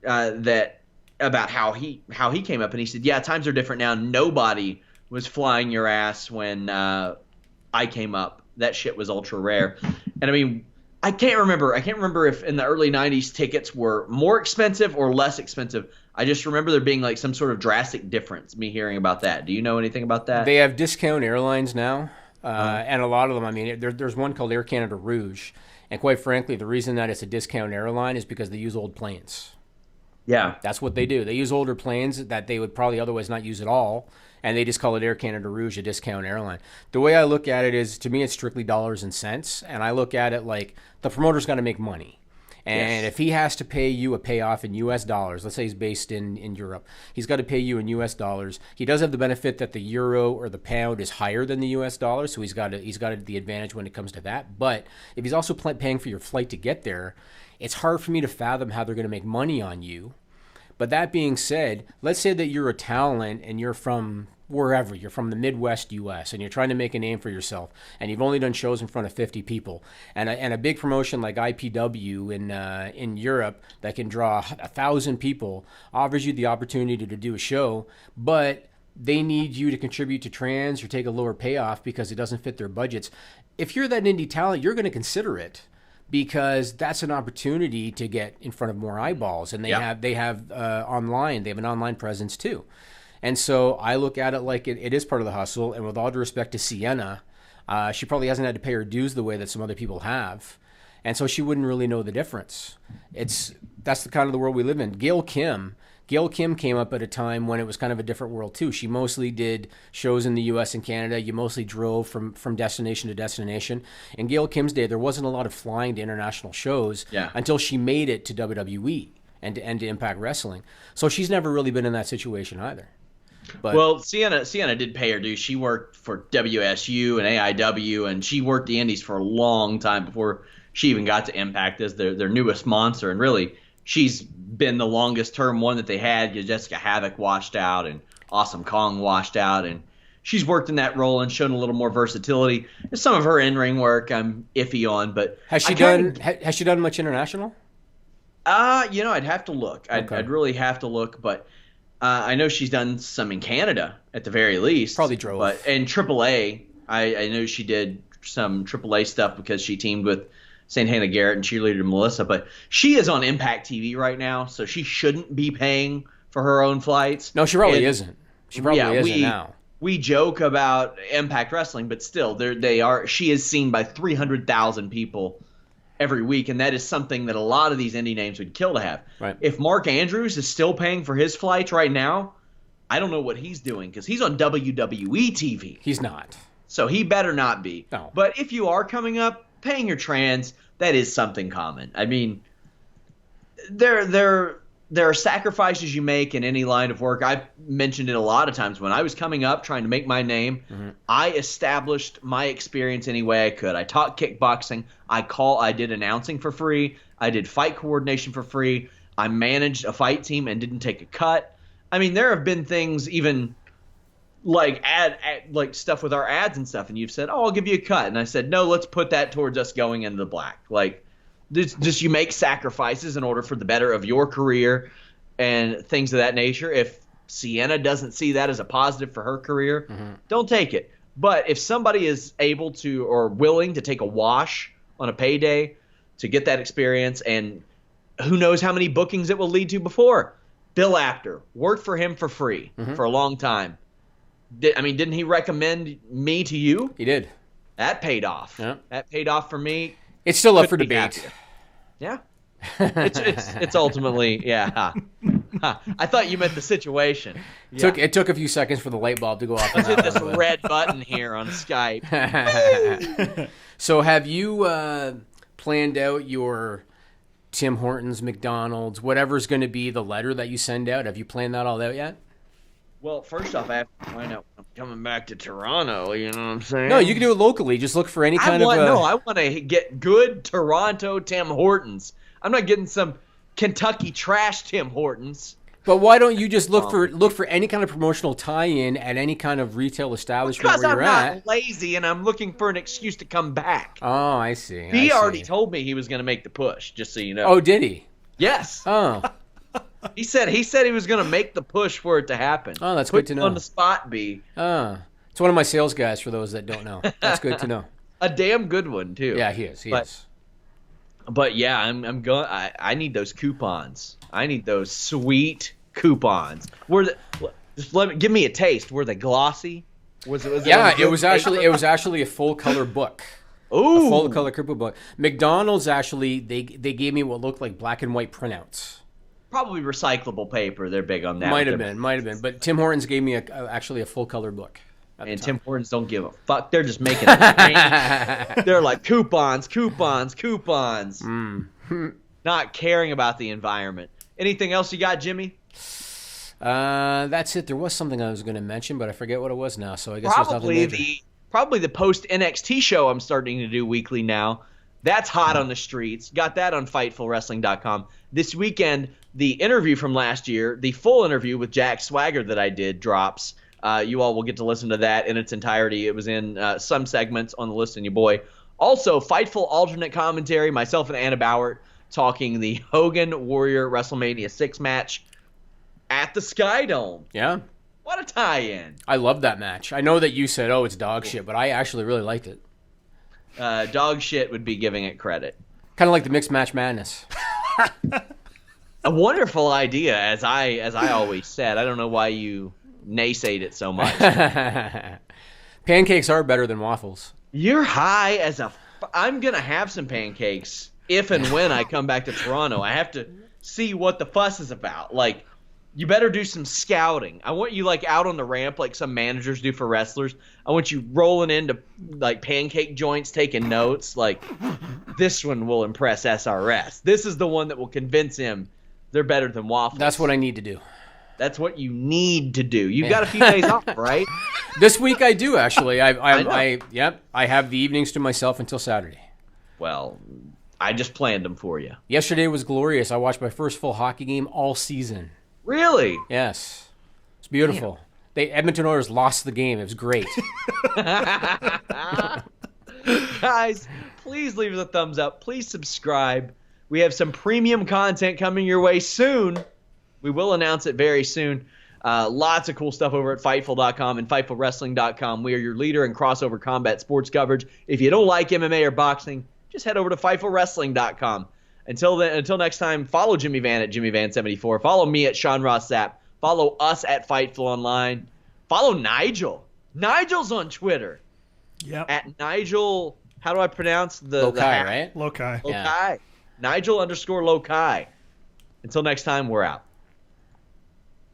that about how he came up, and he said, yeah, times are different now. Nobody was flying your ass when I came up. That shit was ultra rare. And I mean, I can't remember if in the early 90s tickets were more expensive or less expensive. I just remember there being like some sort of drastic difference, me hearing about that. Do you know anything about that? They have discount airlines now, and a lot of them, I mean, there's one called Air Canada Rouge, and quite frankly, the reason that it's a discount airline is because they use old planes. Yeah. That's what they do. They use older planes that they would probably otherwise not use at all, and they just call it Air Canada Rouge, a discount airline. The way I look at it is, to me, it's strictly dollars and cents, and I look at it like the promoter's got to make money. And if he has to pay you a payoff in U.S. dollars, let's say he's based in Europe, he's got to pay you in U.S. dollars. He does have the benefit that the euro or the pound is higher than the U.S. dollar, so he's got the advantage when it comes to that. But if he's also paying for your flight to get there, it's hard for me to fathom how they're going to make money on you. But that being said, let's say that you're a talent and you're from wherever, you're from the Midwest U.S., and you're trying to make a name for yourself, and you've only done shows in front of 50 people, and a big promotion like IPW in Europe that can draw 1,000 people offers you the opportunity to do a show, but they need you to contribute to trans or take a lower payoff because it doesn't fit their budgets. If you're that indie talent, you're going to consider it, because that's an opportunity to get in front of more eyeballs, and they have online. They have an online presence too. And so I look at it like it is part of the hustle. And with all due respect to Sienna, she probably hasn't had to pay her dues the way that some other people have. And so she wouldn't really know the difference. That's the kind of the world we live in. Gail Kim came up at a time when it was kind of a different world too. She mostly did shows in the U.S. and Canada. You mostly drove from destination to destination. In Gail Kim's day, there wasn't a lot of flying to international shows until she made it to WWE and to Impact Wrestling. So she's never really been in that situation either. But, well, Sienna did pay her dues. She worked for WSU and AIW, and she worked the Indies for a long time before she even got to Impact as their newest monster. And really, she's been the longest term one that they had. Jessica Havoc washed out and Awesome Kong washed out, and she's worked in that role and shown a little more versatility. Some of her in-ring work I'm iffy on, but has she done much international? I'd have to look. I'd really have to look, but I know she's done some in Canada at the very least. Probably drove. But in AAA, I know she did some AAA stuff because she teamed with Santana Garrett and cheerleader Melissa. But she is on Impact TV right now, so she shouldn't be paying for her own flights. No, she probably isn't. She probably isn't now. We joke about Impact Wrestling, but still, they are. She is seen by 300,000 people every week, and that is something that a lot of these indie names would kill to have. Right. If Mark Andrews is still paying for his flights right now, I don't know what he's doing because he's on WWE TV. He's not. So he better not be. No. But if you are coming up, paying your trans, that is something common. I mean, there are sacrifices you make in any line of work. I've mentioned it a lot of times. When I was coming up trying to make my name, I established my experience any way I could. I taught kickboxing. I did announcing for free. I did fight coordination for free. I managed a fight team and didn't take a cut. I mean, there have been things even like like stuff with our ads and stuff, and you've said, "Oh, I'll give you a cut," and I said, "No, let's put that towards us going into the black." Like, just you make sacrifices in order for the better of your career and things of that nature. If Sienna doesn't see that as a positive for her career, don't take it. But if somebody is able to or willing to take a wash on a payday to get that experience, and who knows how many bookings it will lead to before. Bill Apter worked for him for free for a long time. Didn't he recommend me to you? He did. That paid off. Yeah. That paid off for me. It's still up for debate. Happier. Yeah. It's ultimately, yeah. I thought you meant the situation. Yeah. It took a few seconds for the light bulb to go off. Hit this red button here on Skype. So have you planned out your Tim Hortons, McDonald's, whatever's going to be the letter that you send out? Have you planned that all out yet? Well, first off, I have to find out when I'm coming back to Toronto. You know what I'm saying? No, you can do it locally. Just look for any kind of. I want to get good Toronto Tim Hortons. I'm not getting some Kentucky trash Tim Hortons. But why don't you just look for any kind of promotional tie-in at any kind of retail establishment because where you're I'm not lazy and I'm looking for an excuse to come back. Oh, I see. He already told me he was going to make the push. Just so you know. Oh, did he? Yes. Oh. He said he was going to make the push for it to happen. Oh, that's good to know. On the spot, B. Oh, it's one of my sales guys. For those that don't know, that's good to know. A damn good one too. Yeah, he is. He is. But yeah, I'm going. I need those coupons. I need those sweet coupons. Give me a taste. Were they glossy? It was actually a full color book. Ooh. A full color coupon book. McDonald's actually they gave me what looked like black and white printouts. Probably recyclable paper. They're big on that. Might have been. But Tim Hortons gave me actually a full color book. And Tim Hortons don't give a fuck. They're just making it. They're like coupons. Not caring about the environment. Anything else you got, Jimmy? That's it. There was something I was going to mention, but I forget what it was now. So I guess there's nothing major. Probably the post NXT show I'm starting to do weekly now. That's hot on the streets. Got that on FightfulWrestling.com. This weekend, the interview from last year, the full interview with Jack Swagger that I did drops. You all will get to listen to that in its entirety. It was in some segments on the Listen Your Boy. Also, Fightful alternate commentary, myself and Anna Bauer talking the Hogan Warrior WrestleMania 6 match at the Sky Dome. Yeah. What a tie-in. I love that match. I know that you said, it's dog shit, but I actually really liked it. Dog shit would be giving it credit. Kind of like the Mixed Match Madness. A wonderful idea, as I always said. I don't know why you naysayed it so much. Pancakes are better than waffles. You're high as a... I'm going to have some pancakes if and when I come back to Toronto. I have to see what the fuss is about. Like, you better do some scouting. I want you, out on the ramp like some managers do for wrestlers. I want you rolling into, pancake joints, taking notes. This one will impress SRS. This is the one that will convince him they're better than waffles. That's what I need to do. That's what you need to do. You've got a few days off, right? This week I do, actually. I have the evenings to myself until Saturday. Well, I just planned them for you. Yesterday was glorious. I watched my first full hockey game all season. Really? Yes. It's beautiful. Edmonton Oilers lost the game. It was great. Guys, please leave us a thumbs up. Please subscribe. We have some premium content coming your way soon. We will announce it very soon. Lots of cool stuff over at Fightful.com and FightfulWrestling.com. We are your leader in crossover combat sports coverage. If you don't like MMA or boxing, just head over to FightfulWrestling.com. Until next time, follow Jimmy Van at JimmyVan74. Follow me at Sean Ross Sapp. Follow us at Fightful Online. Follow Nigel. Nigel's on Twitter. Yep. At Nigel, how do I pronounce the Lokai, right? Lokai. Lokai. Nigel _Lokai. Until next time, we're out.